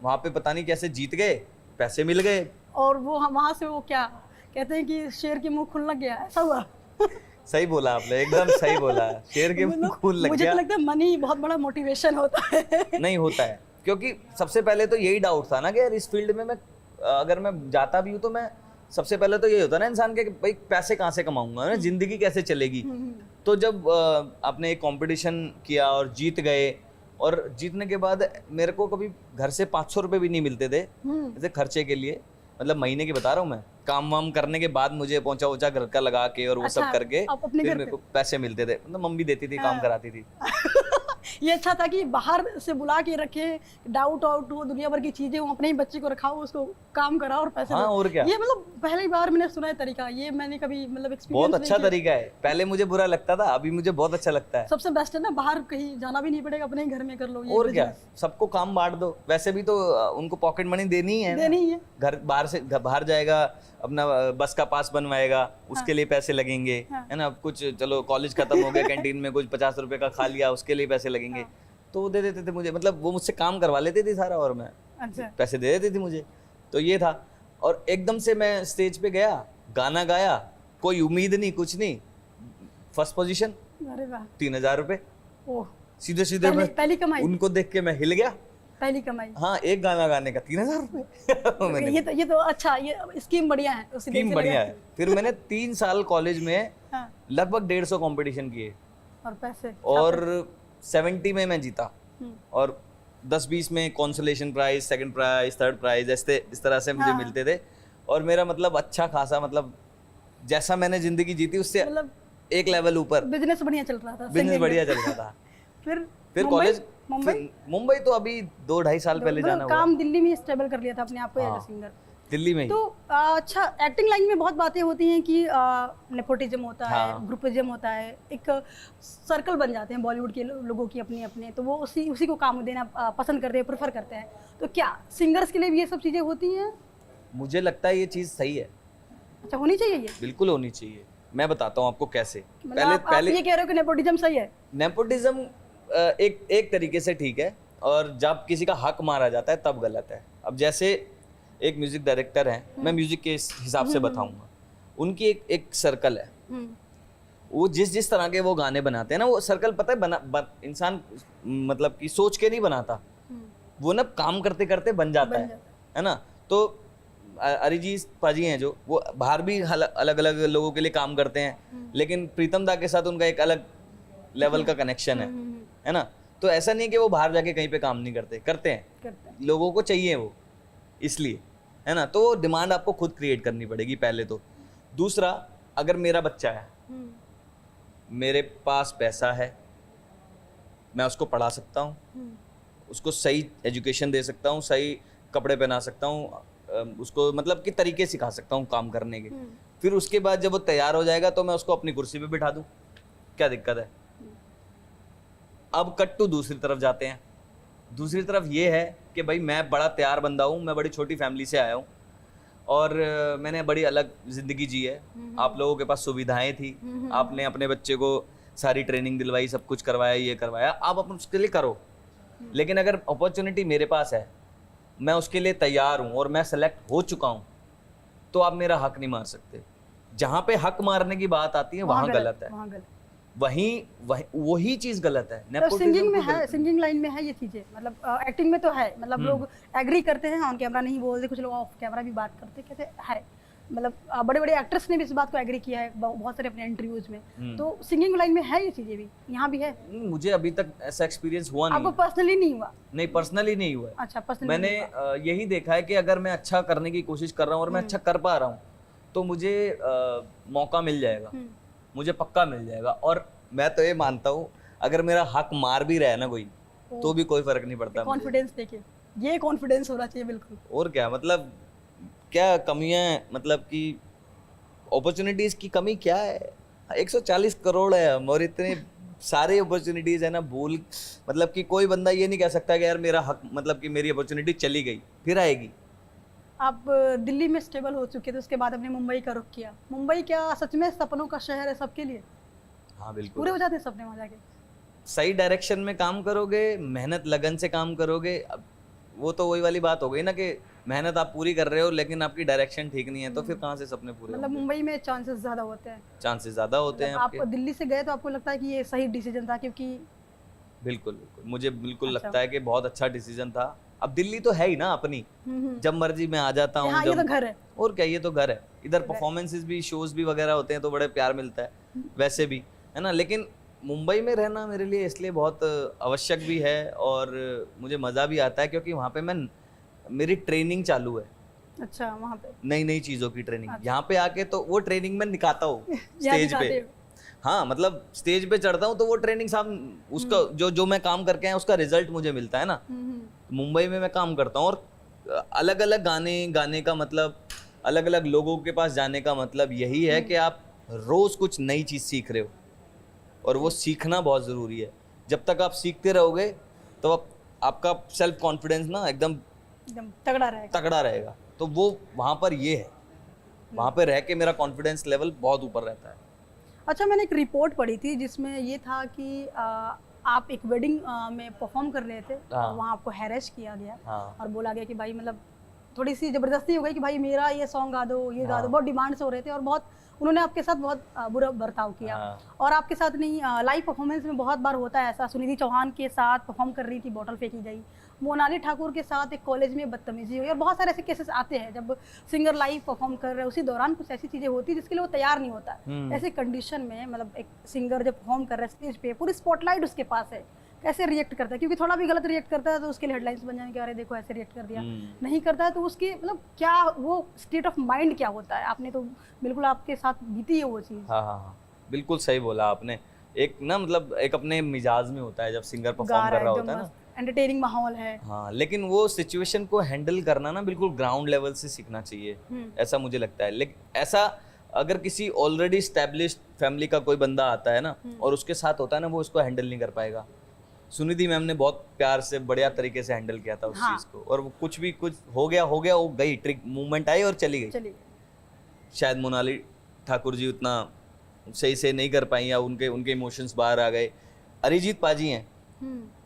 वहाँ पे पता नहीं कैसे जीत गए, पैसे मिल गए, और वो वहाँ से वो क्या कहते हैं कि शेर के मुंह खुल लग गया, ऐसा हुआ। सही बोला आपने, एकदम सही बोला, शेर के मुंह खुल लग गया। मुझे तो लगता है मनी बहुत बड़ा मोटिवेशन होता है। नहीं होता है, क्योंकि सबसे पहले तो यही डाउट था ना कि यार इस फील्ड में मैं अगर मैं जाता भी हूँ तो मैं सबसे पहले तो यही होता है ना इंसान के भाई पैसे कहाँ से कमाऊंगा, ना जिंदगी कैसे चलेगी। तो जब आपने एक कंपटीशन किया और जीत गए, और जीतने के बाद मेरे को कभी घर से 500 रुपए भी नहीं मिलते थे जैसे खर्चे के लिए, मतलब महीने की बता रहा हूँ मैं, काम वाम करने के बाद मुझे पहुंचा उचा घर का लगा के और वो सब करके फिर मेरे को पैसे मिलते थे। मतलब मम्मी देती थी, काम कराती थी। ये अच्छा था कि बाहर से बुला के रखे, डाउट आउट हो, दुनिया भर की चीजें हो, अपने ही बच्चे को रखाओ, उसको काम कराओ और पैसे हाँ, और क्या। ये मतलब पहली बार मैंने सुना है तरीका, ये मैंने कभी मतलब एक्सपीरियंस बहुत अच्छा तरीका है। पहले मुझे बुरा लगता था, अभी मुझे बहुत अच्छा लगता है। सबसे बेस्ट है ना, बाहर कहीं जाना भी नहीं पड़ेगा, अपने घर में कर लो। और क्या, सबको काम बांट दो। वैसे भी तो उनको पॉकेट मनी देनी है, घर बाहर जाएगा, अपना बस का पास बनवाएगा, उसके लिए पैसे लगेंगे, है ना। कुछ चलो कॉलेज खत्म हो गया, कैंटीन में कुछ 50 रुपए का खा लिया, उसके लिए पैसे लगेंगे, तो वो दे देते थे मुझे। मतलब वो मुझसे काम करवा लेते थे सारा, और मैं पैसे दे देती थी मुझे। तो ये था, और एकदम से मैं स्टेज पे गया, गाना गाया, कोई उम्मीद नहीं, कुछ नहीं, फर्स्ट पोजीशन, 3000 रुपए सीधे सीधे। पहली कमाई उनको देख के मैं हिल गया, पहली कमाई। हाँ, एक गाना गाने का 3000 रुपए। ये तो अच्छा, ये स्कीम बढ़िया है, स्कीम बढ़िया है। फिर मैंने 3 साल कॉलेज में लगभग 150 कंपटीशन किए, और पैसे, और 70 में मैं जीता, और 10-20 में consolation prize, second prize, third prize, इस तरह से मुझे मिलते थे। और मेरा मतलब अच्छा खासा मतलब जैसा मैंने जिंदगी जीती उससे मतलब एक लेवल ऊपर बिजनेस बढ़िया चल रहा था, बिजनेस बढ़िया चल रहा था। फिर कॉलेज मुंबई मुंबई तो अभी 2-2.5 साल पहले जाना हुआ। काम दिल्ली में स्टेबल कर लिया था अपने आप को एज हाँ, अ सिंगर। दिल्ली में ही। तो अच्छा, एक्टिंग लाइन में बहुत बातें होती हैं कि नेपोटिज्म होता है, हाँ। ग्रुपिज्म होता है, एक सर्कल बन जाते हैं बॉलीवुड के लोगों की अपने अपने, तो वो उसी को काम देना पसंद करते हैं, प्रेफर करते हैं। तो क्या सिंगर्स के लिए भी ये सब चीज़ें होती हैं? मुझे लगता है ये चीज़ सही है। अच्छा, होनी चाहिए ये? बिल्कुल होनी चाहिए। मैं बताता हूँ आपको कैसे। मतलब आप ये कह रहे हो कि नेपोटिज्म सही है? नेपोटिज्म एक तरीके से ठीक है, और जब किसी का हक मारा जाता है तब गलत है। अब जैसे एक म्यूजिक डायरेक्टर हैं, मैं म्यूजिक के हिसाब से बताऊंगा, उनकी एक सर्कल है, वो जिस तरह के वो गाने बनाते हैं ना, वो सर्कल पता है इंसान मतलब कि सोच के नहीं बनाता, वो ना काम करते करते बन जाता है ना। तो अरिजीत पाजी हैं जो, वो बाहर भी अलग अलग लोगों के लिए काम करते हैं, लेकिन प्रीतम दा के साथ उनका एक अलग लेवल का कनेक्शन है ना। तो ऐसा नहीं कि वो बाहर जाके कहीं पे काम नहीं करते हैं, लोगों को चाहिए वो, इसलिए, है ना। तो वो डिमांड आपको खुद क्रिएट करनी पड़ेगी पहले तो। दूसरा, अगर मेरा बच्चा है, मेरे पास पैसा है, मैं उसको पढ़ा सकता हूँ, उसको सही एजुकेशन दे सकता हूँ, सही कपड़े पहना सकता हूँ, उसको मतलब कि तरीके सिखा सकता हूँ काम करने के। फिर उसके बाद जब वो तैयार हो जाएगा तो मैं उसको अपनी कुर्सी पे बिठा दूँ, क्या दिक्कत है। अब कट टू दूसरी तरफ जाते हैं। दूसरी तरफ ये है कि भाई मैं बड़ा तैयार बंदा हूँ, मैं बड़ी छोटी फैमिली से आया हूँ, और मैंने बड़ी अलग ज़िंदगी जी है। आप लोगों के पास सुविधाएं थी, आपने अपने बच्चे को सारी ट्रेनिंग दिलवाई, सब कुछ करवाया, ये करवाया, आप अपन उसके लिए करो। लेकिन अगर अपॉर्चुनिटी मेरे पास है, मैं उसके लिए तैयार हूँ और मैं सेलेक्ट हो चुका हूँ, तो आप मेरा हक नहीं मार सकते। जहाँ पे हक मारने की बात आती है वहाँ गलत है, वही चीज गलत है। तो सिंगिंग में है, सिंगिंग लाइन में है ये चीजें, मतलब एक्टिंग में तो है, मतलब लोग एग्री करते हैं, ऑन कैमरा नहीं बोलते, कुछ लोग ऑफ कैमरा भी बात करते हैं, कहते है, मतलब बड़े बड़े एक्टर्स ने भी इस बात को एग्री किया है बहुत सारे अपने इंटरव्यूज में। तो सिंगिंग लाइन में है ये चीजें भी, यहाँ भी है? मुझे अभी तक ऐसा एक्सपीरियंस हुआ नहीं। आपको पर्सनली नहीं हुआ? नहीं, पर्सनली नहीं हुआ। अच्छा, पर्सनली मैंने यही देखा है कि अगर मैं अच्छा करने की कोशिश कर रहा हूँ और मैं अच्छा कर पा रहा हूँ, तो मुझे मौका मिल जाएगा, मुझे पक्का मिल जाएगा। और मैं तो ये मानता हूँ, अगर मेरा हक मार भी रहा है ना कोई, तो भी कोई फर्क नहीं पड़ता। कॉन्फिडेंस देखिए, ये कॉन्फिडेंस होना चाहिए बिल्कुल। और क्या, मतलब क्या कमियां हैं, मतलब कि अपॉर्चुनिटीज की कमी क्या है। 140 करोड़ है हम, और इतने सारे अपॉर्चुनिटीज है ना, भूल मतलब कि कोई बंदा ये नहीं कह सकता कि यार मेरा हक, मतलब कि मेरी अपॉर्चुनिटी चली गई, फिर आएगी। आप दिल्ली में स्टेबल हो चुके थे, उसके बाद आपने मुंबई का रुख किया। मुंबई क्या सच में सपनों का शहर है सबके लिए? हाँ बिल्कुल, पूरे हो जाते हैं सपने वहाँ जाके। सही डायरेक्शन में काम करोगे, मेहनत लगन से काम करोगे। अब वो तो वही वाली बात हो गई ना कि मेहनत आप पूरी कर रहे हो लेकिन आपकी डायरेक्शन ठीक नहीं है, तो फिर कहाँ से सपने पूरे मतलब मुंबई में चांसेस ज़्यादा होते हैं? चांसेस ज़्यादा होते हैं आप दिल्ली से गए तो आपको लगता है कि ये सही डिसीजन था? क्योंकि बिल्कुल मुझे बिल्कुल लगता है कि बहुत अच्छा डिसीजन था। अब दिल्ली तो है ही ना अपनी, जब मर्जी मैं आ जाता हूँ। ये तो घर है। और क्या, ये तो घर है। इधर परफॉर्मेंसेस भी, शोज भी वगैरह होते हैं, तो बड़े प्यार मिलता है वैसे भी, है ना। लेकिन मुंबई में रहना मेरे लिए इसलिए बहुत आवश्यक भी है, और मुझे मज़ा भी आता है क्योंकि वहाँ पे मेरी ट्रेनिंग चालू है। अच्छा, वहाँ पे नई चीज़ों की ट्रेनिंग। अच्छा। यहाँ पे आके तो वो ट्रेनिंग मैं निकालता हूँ स्टेज पे। हाँ, मतलब स्टेज पे चढ़ता हूँ तो वो ट्रेनिंग साहब उसका जो मैं काम करके आया उसका रिजल्ट मुझे मिलता है ना। मुंबई में मैं काम करता हूँ, और अलग अलग गाने का मतलब, अलग अलग लोगों के पास जाने का मतलब यही है कि आप रोज कुछ नई चीज़ सीख रहे हो, और वो सीखना बहुत ज़रूरी है। जब तक आप सीखते रहोगे तो आपका सेल्फ कॉन्फिडेंस ना एकदम तगड़ा रहेगा। तो वो वहाँ पर ये है, वहाँ पे रह के मेरा कॉन्फिडेंस लेवल बहुत ऊपर रहता है। अच्छा, मैंने एक रिपोर्ट पढ़ी थी जिसमें ये था कि आप एक वेडिंग में परफॉर्म कर रहे थे। हाँ। और वहाँ आपको हैरेस किया गया। हाँ। और बोला गया कि भाई, मतलब थोड़ी सी ज़बरदस्ती हो गई कि भाई मेरा ये सॉन्ग गा दो, ये गा दो। बहुत डिमांड्स हो रहे थे, और बहुत उन्होंने आपके साथ बहुत बुरा बर्ताव किया। हाँ। और आपके साथ नहीं, लाइव परफॉर्मेंस में बहुत बार होता है ऐसा। सुनिधि चौहान के साथ परफॉर्म कर रही थी, बॉटल फेंकी गई। मोनाली ठाकुर के साथ एक कॉलेज में बदतमीजी हुई, और बहुत सारे ऐसे केसेस आते हैं जब सिंगर लाइव परफॉर्म कर रहे हैं, उसी दौरान कुछ ऐसी चीज़ें होती है जिसके लिए वो तैयार नहीं होता। ऐसे कंडीशन में, मतलब एक सिंगर जब परफॉर्म कर रहा है स्टेज पे, पूरी स्पॉटलाइट उसके पास है, कैसे रिएक्ट करता है, क्योंकि थोड़ा भी गलत रिएक्ट करता है तो उसके लिए हेडलाइंस बन जाएंगे, अरे देखो ऐसे रिएक्ट कर दिया। नहीं करता है तो उसकी मतलब क्या वो स्टेट ऑफ माइंड क्या होता है? आपने तो बिल्कुल आपके साथ बीती है वो चीज़। हाँ हाँ हाँ, बिल्कुल सही बोला आपने। एक ना मतलब एक अपने मिजाज में होता है जब सिंगर परफॉर्म कर रहा होता है ना, एंटरटेनिंग माहौल है। हाँ, लेकिन वो सिचुएशन को हैंडल करना ना बिल्कुल ग्राउंड लेवल से सीखना चाहिए, ऐसा मुझे लगता है। लेकिन ऐसा अगर किसी ऑलरेडी स्टैब्लिश्ड फैमिली का कोई बंदा आता है ना और उसके साथ होता है ना, वो उसको हैंडल नहीं कर पाएगा। सुनिधि मैम ने बहुत प्यार से बढ़िया तरीके से हैंडल किया था उस चीज को, और वो कुछ हो गया वो गई, ट्रिक मूवमेंट आई और चली गई। शायद मोनाली ठाकुर जी उतना सही से नहीं कर पाई या उनके इमोशंस बाहर आ गए। अरिजीत पाजी हैं,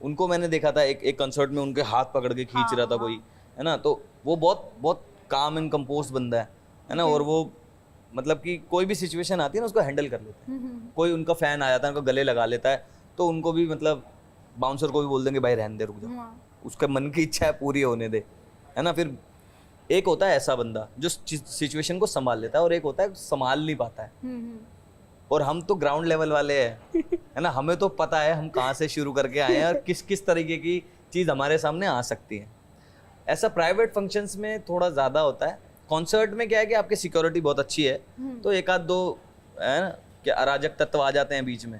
उनको मैंने देखा था एक कंसर्ट में, उनके हाथ पकड़ के खींच रहा था कोई, है ना, तो वो बहुत बहुत काम एंड कंपोज बंदा है ना, और वो मतलब कि कोई भी सिचुएशन आती है ना उसको हैंडल कर लेते हैं। कोई उनका फैन आ जाता है, उनको गले लगा लेता है, तो उनको भी मतलब बाउंसर को भी बोल देंगे भाई रहने दे, रुक जा, उसका मन की इच्छा है पूरी होने दे, है ना। फिर एक होता है ऐसा बंदा जो सिचुएशन को संभाल लेता है, और एक होता है संभाल नहीं पाता है। और हम तो ग्राउंड लेवल वाले हैं, है ना, हमें तो पता है हम कहाँ से शुरू करके आए हैं और किस किस तरीके की चीज़ हमारे सामने आ सकती है। ऐसा प्राइवेट फंक्शंस में थोड़ा ज़्यादा होता है। कॉन्सर्ट में क्या है कि आपकी सिक्योरिटी बहुत अच्छी है, तो एक आध दो है ना कि अराजक तत्व आ जाते हैं बीच में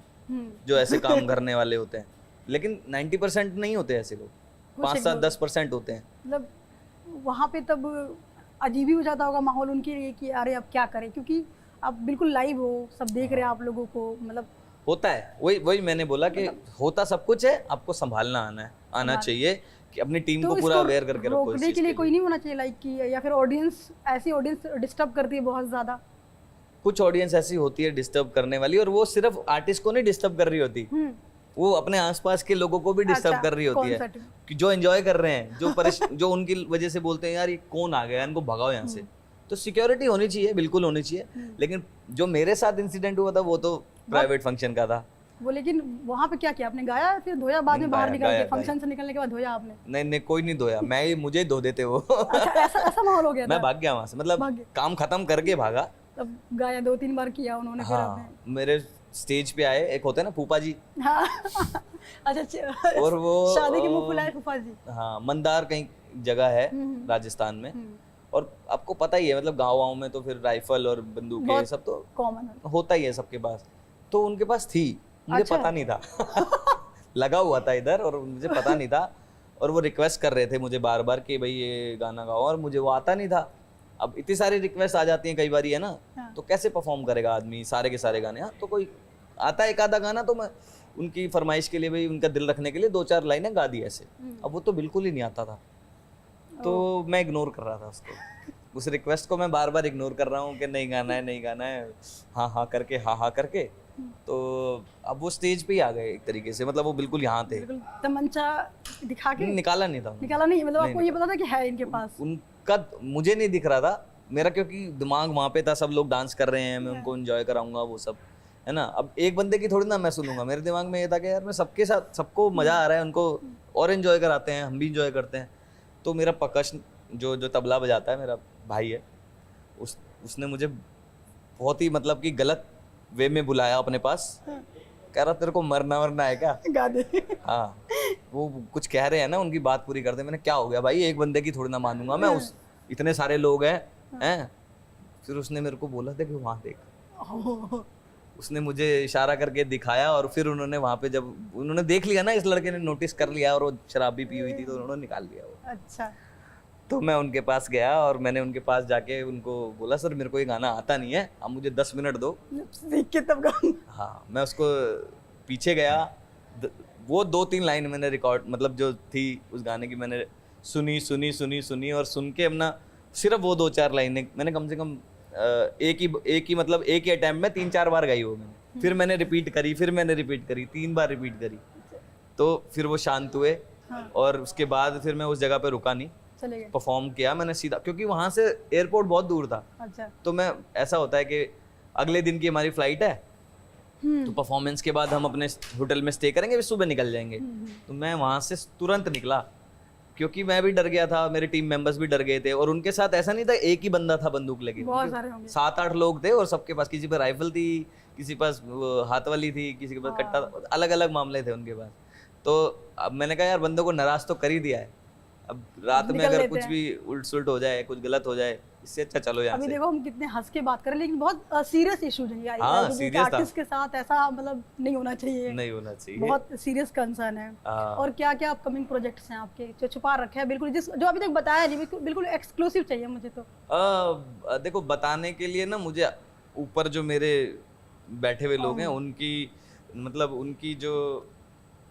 जो ऐसे काम करने वाले होते हैं, लेकिन 90% नहीं होते ऐसे लोग, 5-7-10% होते हैं। मतलब वहाँ पे तब अजीब ही हो जाता होगा माहौल उनके लिए कि अरे अब क्या करें, क्योंकि आप बिल्कुल लाइव हो, सब देख रहे हैं आप लोगों को, मतलब होता है वही मैंने बोला कि होता सब कुछ है, आपको संभालना आना चाहिए कि अपनी टीम को पूरा अवेयर करके रखो। रोकने के लिए कोई नहीं होना चाहिए लाइक कि, या फिर ऑडियंस ऐसी ऑडियंस डिस्टर्ब करती है बहुत ज्यादा। कुछ ऑडियंस ऐसी होती है डिस्टर्ब करने वाली, और वो सिर्फ आर्टिस्ट को नहीं डिस्टर्ब कर रही होती, वो अपने आसपास के लोगों को भी डिस्टर्ब कर रही होती है, कि जो एंजॉय कर रहे हैं, जो उनकी वजह से बोलते हैं यार ये कौन आ गया, इनको भगाओ यहाँ से। तो सिक्योरिटी होनी चाहिए, बिल्कुल होनी चाहिए। लेकिन जो मेरे साथ इंसिडेंट हुआ था वो तो प्राइवेट फंक्शन का था वो। लेकिन वहाँ पे क्या किया आपने? गाया फिर धोया बाद में बाहर निकल के? फंक्शन से निकलने के बाद धोया आपने? नहीं कोई नहीं धोया, मैं मुझे धो देते वो। अच्छा, ऐसा माहौल हो गया था? मैं भाग गया वहाँ से, मतलब काम खत्म करके भागा। तब गाया 2-3 बार किया उन्होंने? फिर आपने मेरे स्टेज पे आए, एक होते हैं ना फूफा जी। अच्छा, और वो शादी के मुंह फुलाए फूफा जी। हाँ, मंदार कहीं जगह है राजस्थान में, और आपको पता ही है मतलब गाँव में तो फिर राइफल और बंदूकें सब तो कॉमन होता ही है सबके पास, तो उनके पास थी, मुझे पता नहीं था। लगा हुआ था इधर और मुझे पता नहीं था, और वो रिक्वेस्ट कर रहे थे मुझे बार बार कि भाई ये गाना गाओ, और मुझे वो आता नहीं था। अब इतनी सारी रिक्वेस्ट आ जाती हैं कई बार, है ना, तो कैसे परफॉर्म करेगा आदमी सारे के सारे गाने। हाँ, तो कोई आता है एक आधा गाना, तो मैं उनकी फरमाइश के लिए, भाई उनका दिल रखने के लिए 2-4 लाइनें गा दी ऐसे। अब वो तो बिल्कुल ही नहीं आता था, तो मैं इग्नोर कर रहा था उसको, उस रिक्वेस्ट को मैं बार बार इग्नोर कर रहा हूँ कि नहीं गाना है, नहीं गाना है, हाँ करके। तो अब वो स्टेज पे ही आ गए एक तरीके से, मतलब वो बिल्कुल यहाँ थे, तमंचा दिखा के। निकाला नहीं था, मतलब आपको ये पता था कि है इनके पास? उनका मुझे नहीं दिख रहा था, मेरा क्योंकि दिमाग वहाँ पे था, सब लोग डांस कर रहे हैं, मैं उनको एंजॉय कराऊंगा वो सब, है ना। अब एक बंदे की थोड़ी ना मैं सुनूंगा, मेरे दिमाग में ये था कि यार मैं सबके साथ, सबको मजा आ रहा है, उनको और एंजॉय कराते हैं, हम भी एंजॉय करते हैं। तो मेरा पकश जो तबला बजाता है, मेरा भाई है, उसने मुझे बहुत ही मतलब कि गलत वे में बुलाया अपने पास, कह रहा तेरे को मरना है क्या, गा दे। हाँ, वो कुछ कह रहे हैं ना, उनकी बात पूरी करते। मैंने क्या हो गया भाई, एक बंदे की थोड़ी ना मानूंगा मैं, उस इतने सारे लोग हैं। फिर उसने मेरे को बोला था कि वहाँ देख, उसने मुझे इशारा करके दिखाया, और फिर उन्होंने वहाँ पे जब उन्होंने देख लिया ना, इस लड़के ने नोटिस कर लिया, और वो शराब भी पी हुई थी, तो उन्होंने निकाल लिया वो। अच्छा। तो मैं उनके पास गया, और मैंने उनके पास जाके उनको बोला सर मेरे को ये गाना आता नहीं है, आप मुझे 10 मिनट दो सीख के तब गाऊंगा। हाँ, मैं उसको पीछे गया, वो 2-3 लाइन मैंने रिकॉर्ड, मतलब जो थी उस गाने की, मैंने सुनी, और सुन के अपना सिर्फ वो 2-4 लाइनें मैंने कम से कम एक ही मतलब एक ही अटेम्प्ट में 3-4 बार गाई वो मैंने। फिर मैंने रिपीट करी, 3 बार रिपीट करी, तो फिर वो शांत हुए। और उसके बाद फिर मैं उस जगह पे रुका नहीं, परफॉर्म किया मैंने सीधा, क्योंकि वहां से एयरपोर्ट बहुत दूर था। अच्छा। तो मैं, ऐसा होता है कि अगले दिन की हमारी फ्लाइट है, तो परफॉर्मेंस के बाद हम अपने होटल में स्टे करेंगे, फिर सुबह निकल जाएंगे। तो मैं वहां से तुरंत निकला, क्योंकि मैं भी डर गया था, मेरे टीम मेंबर्स भी डर गए थे, और उनके साथ ऐसा नहीं था एक ही बंदा था बंदूक लेके, 7-8 लोग थे, और सबके पास, किसी पर राइफल थी, किसी पास हाथ वाली थी, किसी के पास कट्टा, अलग अलग मामले थे उनके पास। तो अब मैंने कहा यार बंदे को नाराज तो कर ही दिया है, अब रात में अगर कुछ भी उल्ट सुल्ट हो जाए, कुछ गलत हो जाए, इससे अच्छा चलो यहाँ से। अभी देखो हम कितने हंस के बात कर रहे हैं, लेकिन बहुत सीरियस इश्यूज है यार। हाँ, सीरियस था। आर्टिस्ट के साथ ऐसा मतलब नहीं होना चाहिए, नहीं होना चाहिए, बहुत सीरियस कंसर्न है। और क्या क्या अपकमिंग प्रोजेक्ट्स हैं आपके जो छुपा रखे हैं, बिल्कुल जो अभी तक बताया नहीं, बिल्कुल एक्सक्लूसिव चाहिए मुझे तो। देखो बताने के लिए ना मुझे ऊपर जो मेरे बैठे हुए लोग हैं उनकी मतलब उनकी जो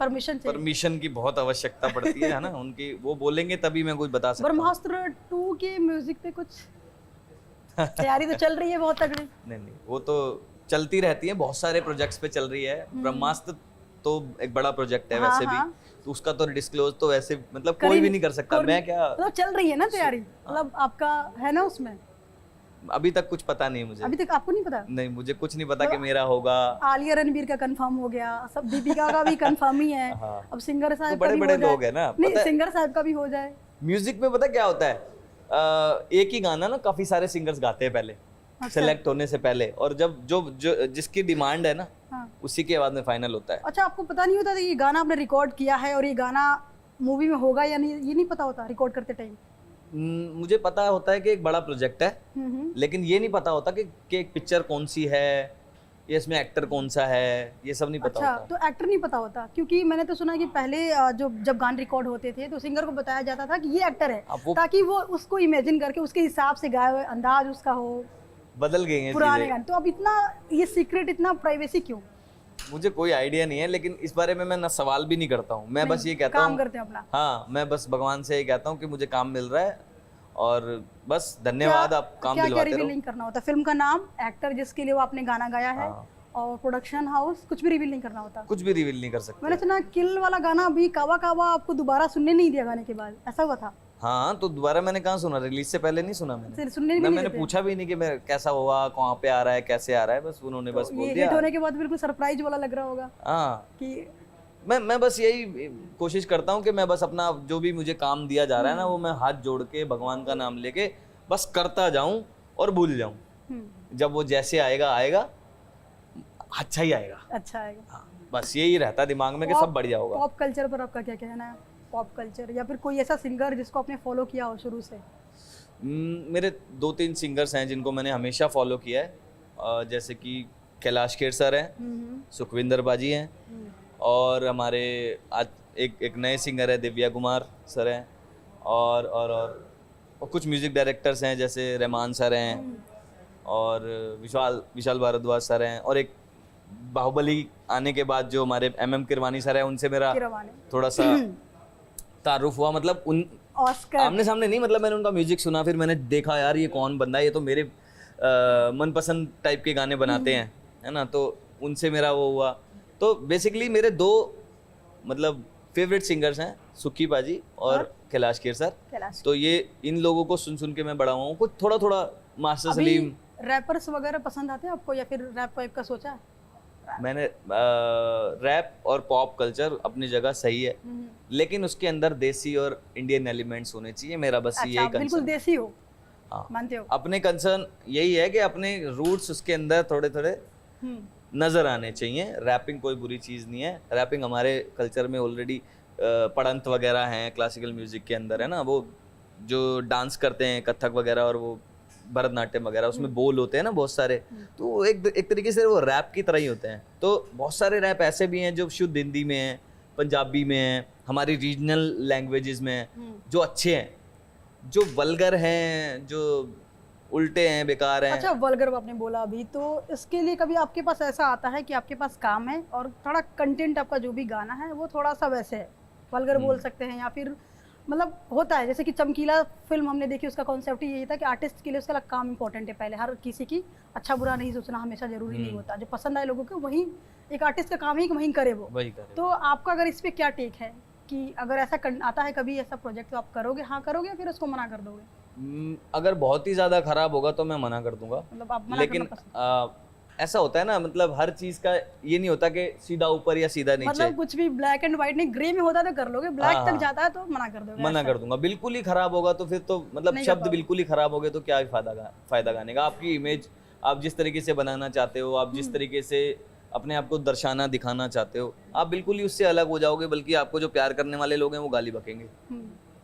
परमिशन की बहुत आवश्यकता पड़ती है ना, उनकी वो बोलेंगे तभी मैं कुछ बता सकता हूँ। ब्रह्मास्त्र 2 के म्यूजिक पे कुछ तैयारी तो चल रही है बहुत तगड़ी? नहीं वो तो चलती रहती है, बहुत सारे प्रोजेक्ट्स पे चल रही है। ब्रह्मास्त्र तो एक बड़ा प्रोजेक्ट है वैसे भी, तो उसका तो डिस्क्लोज तो वैसे मतलब कोई भी नहीं कर सकता। मैं क्या मतलब चल रही है ना तैयारी, मतलब आपका है ना उसमें? अभी तक कुछ पता नहीं मुझे। अभी तक आपको नहीं पता? नहीं, मुझे कुछ नहीं पता कि मेरा होगा। आलिया रणबीर का कंफर्म हो गया, सब दीपिका का भी कंफर्म ही है। अब सिंगर साहब तो बड़े-बड़े लोग हैं ना, नहीं सिंगर साहब का भी हो जाए। म्यूजिक में पता क्या होता है, एक ही गाना ना काफी सारे सिंगर्स गाते हैं पहले, सेलेक्ट होने से पहले, और जब जो जिसकी डिमांड है ना उसी के बाद में फाइनल होता है। अच्छा, आपको पता नहीं होता था ये गाना आपने रिकॉर्ड किया है और ये गाना मूवी में होगा या नहीं, ये नहीं पता होता रिकॉर्ड करते टाइम? मुझे पता होता है कि एक बड़ा प्रोजेक्ट है, लेकिन ये नहीं पता होता कि एक पिक्चर कौन सी है, ये इसमें एक्टर कौन सा है, ये सब नहीं पता होता। तो एक्टर नहीं पता होता? क्योंकि मैंने तो सुना कि पहले जब गाने रिकॉर्ड होते थे तो सिंगर को बताया जाता था कि ये एक्टर है, ताकि वो उसको इमेजिन करके उसके हिसाब से गाए हुए अंदाज उसका हो। बदल गए हैं पुराने गाने तो अब इतना ये सीक्रेट, इतना प्राइवेसी क्यों? मुझे कोई आइडिया नहीं है, लेकिन इस बारे में मैं ना सवाल भी नहीं करता हूँ। मैं बस ये कहता हूँ काम करते हैं अपना। हाँ, मैं बस भगवान से ये कहता हूँ कि मुझे काम मिल रहा है और बस धन्यवाद, आप काम दिलवाते रहो। क्या रिवील करना होता? फिल्म का नाम, एक्टर जिसके लिए वो आपने गाना गाया है, और प्रोडक्शन हाउस, कुछ भी रिवील नहीं करना होता? कुछ भी रिवील नहीं कर सकते। मैंने सुना किल वाला गाना अभी कावा कावा आपको दोबारा सुनने नहीं दिया गाने के बाद, ऐसा हुआ था? हाँ, तो दोबारा मैंने कहाँ सुना, रिलीज से पहले नहीं सुना मैंने। सुनने नहीं मैंने पूछा भी नहीं कि मैं कैसा हुआ, कहाँ पे आ रहा है, कैसे आ रहा है, बस उन्होंने बस बोल दिया। हिट होने के बाद बिल्कुल सरप्राइज वाला लग रहा होगा। हाँ, कि मैं बस यही कोशिश करता हूँ कि मैं बस अपना जो भी मुझे काम दिया जा रहा है ना, वो मैं हाथ जोड़ के भगवान का नाम लेके बस करता जाऊं और भूल जाऊं। जब वो जैसे आएगा आएगा, अच्छा ही आएगा, अच्छा आएगा। हाँ, बस यही रहता दिमाग में कि सब बढ़िया होगा। पॉप कल्चर पर आपका क्या कहना है? पॉप कल्चर या फिर कोई ऐसा सिंगर जिसको आपने फॉलो किया हो शुरू से? मेरे 2-3 सिंगर्स हैं जिनको मैंने हमेशा फॉलो किया है, जैसे कि कैलाश खेर सर हैं, सुखविंदर बाजी हैं, और हमारे आज एक नए सिंगर है दिव्या कुमार सर हैं, और कुछ म्यूजिक डायरेक्टर्स हैं जैसे रहमान सर हैं, और विशाल भारद्वाज सर हैं, और एक बाहुबली आने के बाद जो हमारे MM किरवानी सर हैं, उनसे मेरा थोड़ा सा तारुफ हुआ। मतलब उन आमने सामने नहीं, मतलब मैंने उनका म्यूजिक सुना, फिर मैंने देखा यार ये कौन बंदा है, ये तो मेरे मनपसंद टाइप के गाने बनाते हैं, है ना, तो उनसे मेरा वो हुआ। तो बेसिकली मेरे 2 मतलब फेवरेट सिंगर्स हैं, सुक्की पाजी और कैलाश खेर सर। तो ये इन लोगों को सुन के मैं बड़ा हुआ हूँ। कुछ थोड़ा मास्टर सलीम। रैपर्स वगैरह पसंद आते हैं आपको या फिर रैप वाइप का सोचा है? मैंने रैप और पॉप कल्चर अपनी जगह सही है, लेकिन उसके अंदर देसी और इंडियन एलिमेंट्स होने चाहिए। मेरा बस यही कंसर्न। बिल्कुल देसी हो, मानते हो? अपने कंसर्न यही है कि अपने रूट्स उसके अंदर थोड़े नजर आने चाहिए। रैपिंग कोई बुरी चीज नहीं है, रैपिंग हमारे कल्चर में ऑलरेडी पढ़ंत वगैरह हैं क्लासिकल म्यूजिक के अंदर, है ना, वो जो डांस करते हैं कथक वगैरह और वो भरतनाट्यम वगैरह, उसमें बोल होते हैं ना बहुत सारे, तो एक तरीके से वो रैप की तरह ही होते हैं। तो बहुत सारे रैप ऐसे भी हैं जो शुद्ध हिंदी में हैं, पंजाबी में हैं, हमारी रीजनल लैंग्वेजेस में हैं, जो अच्छे हैं। जो वल्गर हैं, जो उल्टे हैं, बेकार हैं। अच्छा, वल्गर आपने बोला अभी, तो इसके लिए कभी आपके पास ऐसा आता है कि आपके पास काम है और थोड़ा कंटेंट आपका जो भी गाना है वो थोड़ा सा वैसे है, वल्गर बोल सकते हैं, या फिर मतलब होता है जैसे कि चमकीला फिल्म हमने देखी, उसका कॉन्सेप्ट ही यही था कि आर्टिस्ट के लिए उसका काम इंपॉर्टेंट है। पहले हर किसी की अच्छा बुरा नहीं सोचना हमेशा जरूरी नहीं होता, जो पसंद आए लोगों को वही एक आर्टिस्ट का काम ही कि वहीं करे वो। तो आपका अगर इस पे क्या टेक है कि अगर ऐसा आता है कभी ऐसा प्रोजेक्ट, तो आप करोगे? हाँ करोगे, फिर उसको मना कर दोगे? अगर बहुत ही ज्यादा खराब होगा तो मैं मना कर दूंगा, मतलब आप मना लेकिन ऐसा होता है ना, मतलब हर चीज का ये नहीं होता कि सीधा ऊपर या सीधा नीचे, मतलब कुछ भी ब्लैक एंड व्हाइट नहीं, ग्रे में होता तो कर लोगे, ब्लैक तक जाता है तो मना कर दोगे? मना कर दूंगा। बिल्कुल ही खराब होगा तो फिर तो मतलब शब्द बिल्कुल ही खराब हो गए तो क्या फायदा गाने का? आपकी इमेज आप जिस तरीके से बनाना चाहते हो, आप जिस तरीके से अपने आप को दर्शाना दिखाना चाहते हो, आप बिल्कुल ही उससे अलग हो जाओगे, बल्कि आपको जो प्यार करने वाले लोग हैं वो गाली बकेंगे,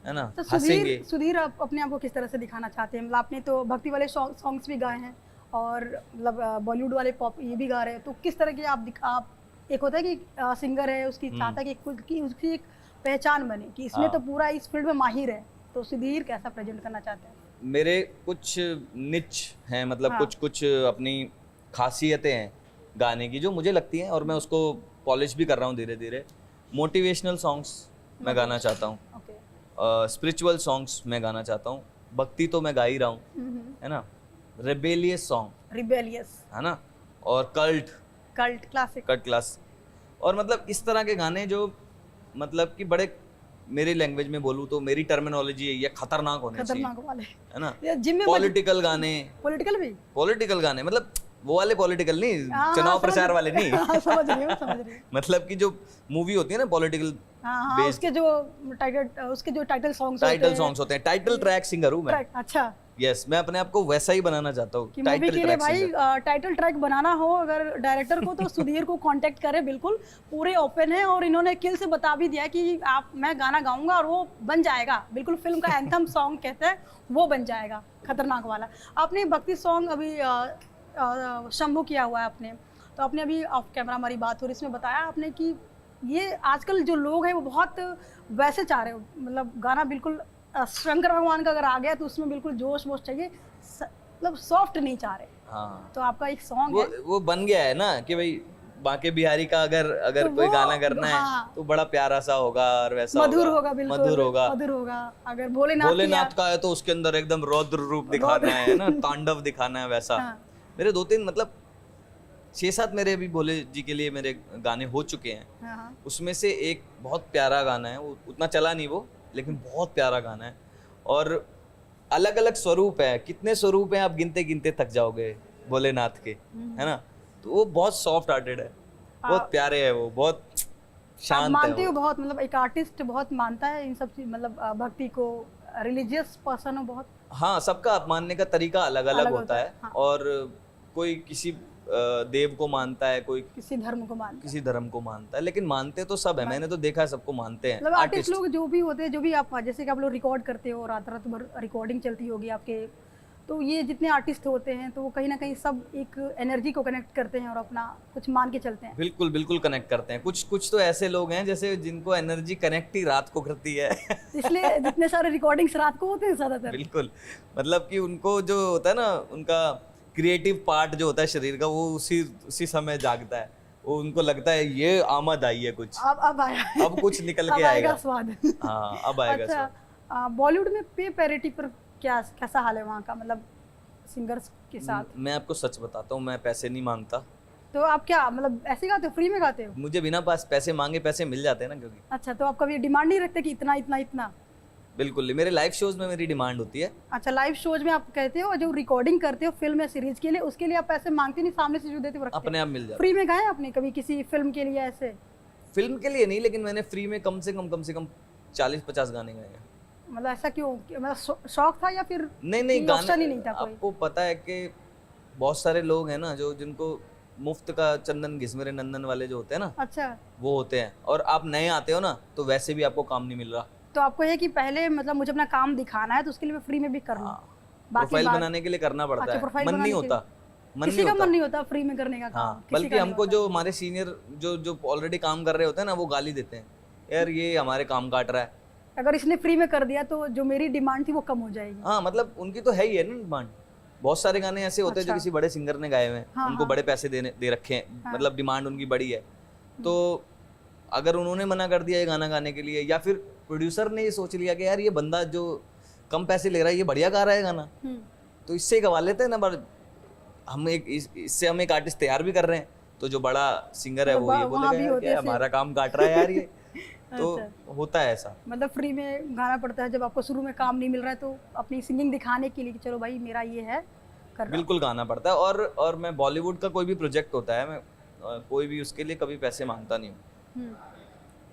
है ना, तो हंसेंगे। सुधीर आप अपने आप को किस तरह से दिखाना चाहते हैं? मतलब आपने तो भक्ति वाले सॉन्ग्स भी गाए हैं और मतलब बॉलीवुड वाले पॉप ये भी गा रहे हैं, तो किस तरह के आप एक होता है कि सिंगर है उसकी चाहता है कि खुद की उसकी एक पहचान बने कि इसमें तो पूरा इस फील्ड में माहिर है, तो सुधीर कैसा प्रेजेंट करना चाहते हैं? मेरे कुछ निच हैं, मतलब कुछ अपनी खासियतें हैं गाने की जो मुझे लगती हैं, और मैं उसको पॉलिश भी कर रहा हूँ धीरे धीरे। मोटिवेशनल सॉन्ग्स मैं गाना चाहता हूँ, स्पिरिचुअल सॉन्ग्स मैं गाना चाहता हूँ, भक्ति तो मैं गा ही रहा हूँ, है ना, रिबेलियस सॉन्ग, रिबेलियस, है ना, और कल्ट क्लासिक, और मतलब इस तरह के गाने जो मतलब कि बड़े, मेरी लैंग्वेज में बोलूँ तो मेरी टर्मिनोलॉजी है ये खतरनाक होने चाहिए, वाले, है ना, जिम में पॉलिटिकल गाने, पॉलिटिकल गाने, मतलब वो वाले पॉलिटिकल नहीं, चुनाव प्रचार वाले नहीं, समझ रही हूँ मतलब कि जो मूवी होती है ना पॉलिटिकल, उसके जो टाइटल सॉन्ग्स होते हैं, टाइटल ट्रैक सिंगर हूँ मैं। अच्छा, यस, मैं अपने आप को वैसा ही बनाना चाहता हूँ, टाइटल ट्रैक भाई, टाइटल ट्रैक बनाना हो अगर डायरेक्टर को तो सुधीर को कांटेक्ट करें, बिल्कुल पूरे ओपन है, और इन्होंने किल से बता भी दिया कि मैं गाना गाऊंगा और वो बन जाएगा, बिल्कुल फिल्म का एंथम सॉन्ग कहते हैं वो बन जाएगा, खतरनाक वाला। आपने भक्ति सॉन्ग अभी शंभू किया हुआ है आपने, तो आपने अभी ऑफ कैमरा हमारी बात हो रही इसमें बताया आपने कि ये आजकल जो लोग हैं वो बहुत वैसे चाह रहे हो, मतलब गाना बिल्कुल शंकर भगवान का अगर आ गया तो उसमें बिल्कुल जोश वोश चाहिए, मतलब सॉफ्ट नहीं चाह रहे। हाँ, तो आपका एक सॉन्ग है वो बन गया है ना कि भाई बांके बिहारी का अगर तो कोई गाना करना है तो बड़ा प्यारा सा होगा और वैसा मधुर होगा, बिल्कुल मधुर होगा। अगर भोलेनाथ का है तो उसके अंदर एकदम रौद्र रूप दिखाना है ना, तांडव दिखाना है वैसा। मेरे 2-3 मतलब 6-7 मेरे अभी भोले जी के लिए मेरे गाने हो चुके हैं, उसमें से एक बहुत प्यारा गाना है, वो उतना चला नहीं वो, लेकिन बहुत प्यारा गाना है, और अलग अलग स्वरूप है, कितने स्वरूप हैं आप गिनते गिनते थक जाओगे भोलेनाथ के, है ना, तो वो बहुत सॉफ्ट हार्टेड है, बहुत प्यारे है, वो बहुत शांत है। मानते हो बहुत, मतलब एक आर्टिस्ट बहुत मानता है इन सब चीज, मतलब भक्ति को, रिलीजियस पर्सन हो बहुत। हाँ, सबका मानने का तरीका अलग अलग होता है, और कोई किसी देव को मानता है, कोई किसी धर्म को मानता है, लेकिन मानते तो सब है, मैंने तो देखा है सबको मानते हैं। मतलब आर्टिस्ट लोग जो भी होते हैं, जो भी आप जैसे कि आप लोग रिकॉर्ड करते हो, रात रात भर रिकॉर्डिंग चलती होगी आपके, तो ये जितने आर्टिस्ट होते हैं तो वो कहीं ना कहीं सब एक एनर्जी को कनेक्ट करते हैं और अपना कुछ मान के चलते हैं। बिल्कुल बिल्कुल कनेक्ट करते हैं। कुछ तो ऐसे लोग हैं जैसे जिनको एनर्जी कनेक्ट ही रात को करती है इसलिए जितने सारे रिकॉर्डिंग्स रात को होते हैं ज्यादातर। बिल्कुल, मतलब कि उनको जो होता है ना, उनका क्रिएटिव पार्ट जो होता है शरीर का, वो उसी समय जागता है, वो उनको लगता है ये आमद आई है, कुछ अब आया, अब कुछ निकल के आएगा स्वाद। हाँ, अब आएगा स्वाद। बॉलीवुड में पे पैरिटी पर कैसा हाल है वहाँ का, मतलब सिंगर्स के साथ? मैं आपको सच बताता हूँ, मैं पैसे नहीं मांगता। तो आप क्या मतलब ऐसे गाते हो, फ्री में गाते हो? मुझे बिना पास पैसे मांगे पैसे मिल जाते हैं ना, क्योंकि। अच्छा, तो आप कभी डिमांड नहीं रखते कि इतना इतना इतना? बिल्कुल, मेरे लाइव शोज में मेरी डिमांड होती है। अच्छा, लाइव शोज में आप कहते हो, जो रिकॉर्डिंग करते हो फिल्म या सीरीज के लिए, उसके लिए आप पैसे मांगते नहीं, सामने से जो देते हो अपने आप मिल जाते? फ्री में गाए आपने कभी किसी फिल्म के लिए? ऐसे फिल्म के लिए नहीं, लेकिन मैंने फ्री में कम से कम 40-50 गाने गाए हैं। मतलब ऐसा क्यों, मतलब शौक था या फिर नहीं गाना नहीं था कोई? आपको पता है कि बहुत सारे लोग हैं ना जो जिनको मुफ्त का चंदन घिस मेरे नंदन वाले जो होते हैं ना, अच्छा, वो होते हैं, और आप नए आते हो ना तो वैसे भी आपको काम नहीं मिल रहा, तो आपको है कि पहले मतलब मुझे अपना काम दिखाना है तो उसके लिए मैं फ्री में भी कर लूं। प्रोफाइल बनाने के लिए करना पड़ता है, मन नहीं होता, किसी का मन नहीं होता फ्री में करने का काम। बल्कि हमको जो हमारे सीनियर जो ऑलरेडी काम कर रहे होते हैं ना, वो गाली देते हैं, यार ये हमारे काम काट रहा है। अगर इसने फ्री में कर दिया तो जो मेरी डिमांड थी वो कम हो जाएगी। हाँ, मतलब उनकी तो है ही है ना डिमांड। बहुत सारे गाने ऐसे होते हैं जो किसी बड़े सिंगर ने गाए हुए हैं, उनको बड़े पैसे दे रखे हैं, मतलब डिमांड उनकी बड़ी है, तो अगर उन्होंने मना कर दिया ये गाना गाने के लिए, या फिर प्रोड्यूसर ने ये सोच लिया कि यार ये बंदा जो कम पैसे ले रहा है ये बढ़िया गा रहा है गाना, तो इससे गवा लेते हैं ना, हम इससे हम एक आर्टिस्ट तैयार भी कर रहे हैं, तो जो बड़ा सिंगर है वो ये बोलेगा कि हमारा काम काट रहा है यार ये तो होता है ऐसा। मतलब फ्री में गाना पड़ता है जब आपको शुरू में काम नहीं मिल रहा है, तो अपनी सिंगिंग दिखाने के लिए कि चलो भाई मेरा ये है, बिल्कुल गाना पड़ता है। और मैं बॉलीवुड का कोई भी प्रोजेक्ट होता है, मैं कोई भी उसके लिए कभी पैसे मांगता नहीं हूँ।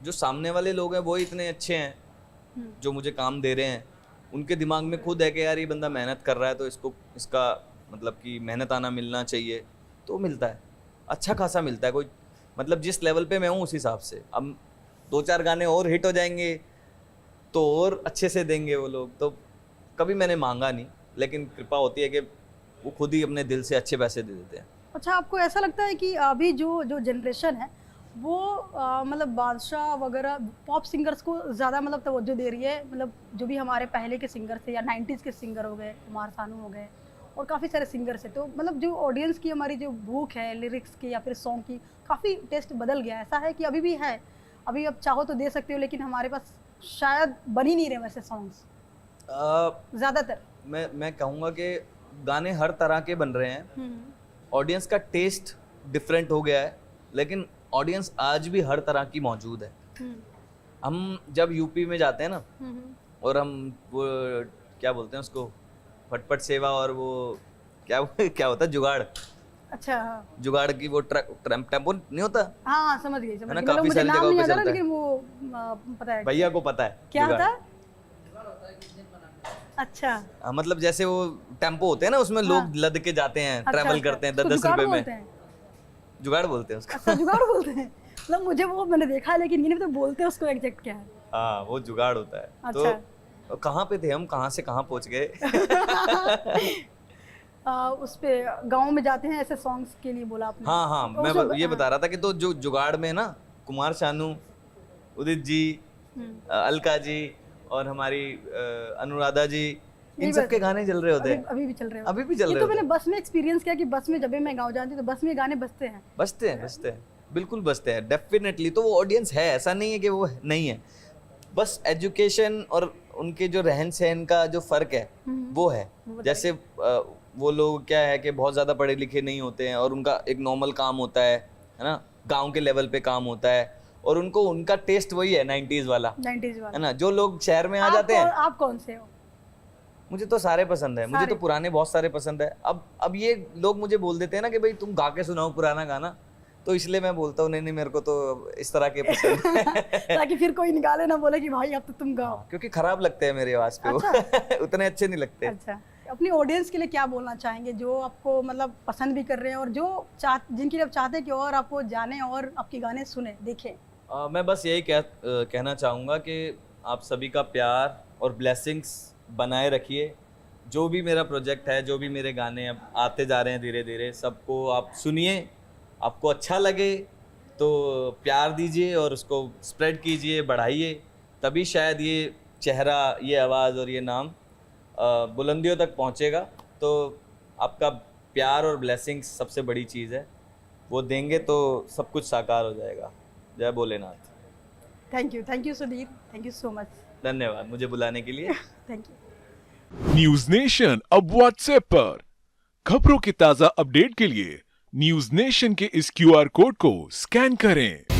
जो सामने वाले लोग हैं वो इतने अच्छे हैं जो मुझे काम दे रहे हैं, उनके दिमाग में खुद है कि यार ये बंदा मेहनत कर रहा है तो इसका मतलब कि मेहनत आना मिलना चाहिए, तो मिलता है। अच्छा खासा मिलता है। कोई मतलब जिस लेवल पे मैं हूँ उस हिसाब से, अब 2-4 गाने और हिट हो जाएंगे तो और अच्छे से देंगे वो लोग। तो कभी मैंने मांगा नहीं, लेकिन कृपा होती है कि वो खुद ही अपने दिल से अच्छे पैसे दे देते हैं। अच्छा, आपको ऐसा लगता है कि अभी जो जो जनरेशन है वो मतलब बादशाह वगैरह पॉप सिंगर्स को ज़्यादा मतलब तवज्जो दे रही है, मतलब जो भी हमारे पहले के सिंगर थे या 90s के सिंगर हो गए, कुमार सानू हो गए और काफ़ी सारे सिंगर्स हैं, तो मतलब जो ऑडियंस की हमारी जो भूख है लिरिक्स की या फिर सॉन्ग की, काफ़ी टेस्ट बदल गया है? ऐसा है कि अभी भी है, अभी अब चाहो तो दे सकते हो, लेकिन हमारे पास शायद बन ही नहीं रहे वैसे सॉन्ग्स ज़्यादातर? मैं कहूँगा कि गाने हर तरह के बन रहे हैं, ऑडियंस का टेस्ट डिफरेंट हो गया है, लेकिन ऑडियंस आज भी हर तरह की मौजूद है। हम जब यूपी में जाते हैं ना, और हम वो क्या बोलते हैं उसको, फटफट सेवा, और वो क्या क्या होता है, जुगाड़। अच्छा, हाँ। जुगाड़ की वो टेम्पो नहीं होता? हाँ, समझ गई, समझ गई। मतलब मुझे नाम नहीं याद आ रहा, लेकिन वो पता है, भैया को पता है क्या होता है। अच्छा, मतलब जैसे वो टेम्पो होते हैं ना, उसमें लोग लद के जाते हैं, ट्रैवल करते हैं 10-10 रुपए में। जुगाड़ बोलते हैं उसको। अच्छा, जुगाड़ बोलते हैं। मतलब मुझे वो मैंने देखा है, लेकिन ये नहीं पता बोलते हैं उसको एग्जैक्ट क्या है। हाँ, वो जुगाड़ होता है। अच्छा। तो कहाँ पे थे हम, कहाँ से कहाँ पहुँच गए? उस पे गाँव में जाते हैं ऐसे सॉन्ग्स के लिए बोला आपने। हाँ, मैं ये बता रहा था कि तो जो जुगाड़ में ना, कुमार शानू, उदित जी, अलका जी और हमारी अनुराधा जी, इन सब के गाने चल रहे होते हैं। अभी भी चल रहे हैं। अभी भी चल रहे होते हैं। तो मैंने बस में एक्सपीरियंस किया कि बस में जब भी मैं गाँव जाती हूँ तो बस में गाने बजते हैं। बिल्कुल बजते हैं, डेफिनेटली। तो वो ऑडियंस है, ऐसा नहीं है कि वो नहीं है, बस एजुकेशन और उनके जो रहन सहन का जो फर्क है वो है। जैसे वो लोग क्या है कि बहुत ज़्यादा पढ़े लिखे नहीं होते हैं, और उनका एक नॉर्मल काम होता है ना, गांव के लेवल पे काम होता है, और उनको उनका टेस्ट वही है 90s वाला, है ना। जो लोग शहर में आ जाते हैं। आप कौन से हो? मुझे तो सारे पसंद है, मुझे तो पुराने बहुत सारे पसंद है। अब ये लोग मुझे बोल देते हैं ना कि भाई तुम गा के सुनाओ पुराना गाना, तो इसलिए मैं बोलता हूँ नहीं, मेरे को तो इस तरह के पसंद है। ताकि फिर कोई निकाले ना, बोले कि भाई अब तो तुम गाओ। क्योंकि खराब लगते हैं मेरी आवाज पे। अच्छा। वो उतने अच्छे नहीं लगते। अच्छा, अपनी ऑडियंस के लिए क्या बोलना चाहेंगे, जो आपको मतलब पसंद भी कर रहे हैं और जो जिनके लिए आप चाहते हैं कि और आपको जाने और आपके गाने सुने देखें? मैं बस यही कहना चाहूँगा कि आप सभी का प्यार और ब्लेसिंग्स बनाए रखिए। जो भी मेरा प्रोजेक्ट है, जो भी मेरे गाने अब आते जा रहे हैं धीरे धीरे, सबको आप सुनिए, आपको अच्छा लगे तो प्यार दीजिए और उसको स्प्रेड कीजिए, बढ़ाइए, तभी शायद ये चेहरा, ये आवाज़ और ये नाम बुलंदियों तक पहुँचेगा। तो आपका प्यार और ब्लेसिंग्स सबसे बड़ी चीज़ है, वो देंगे तो सब कुछ साकार हो जाएगा। जय Bholenath. Thank you Sudhir, thank you so much. धन्यवाद मुझे बुलाने के लिए। Thank you. न्यूज नेशन अब व्हाट्सएप पर, खबरों के ताजा अपडेट के लिए न्यूज नेशन के इस QR कोड को स्कैन करें।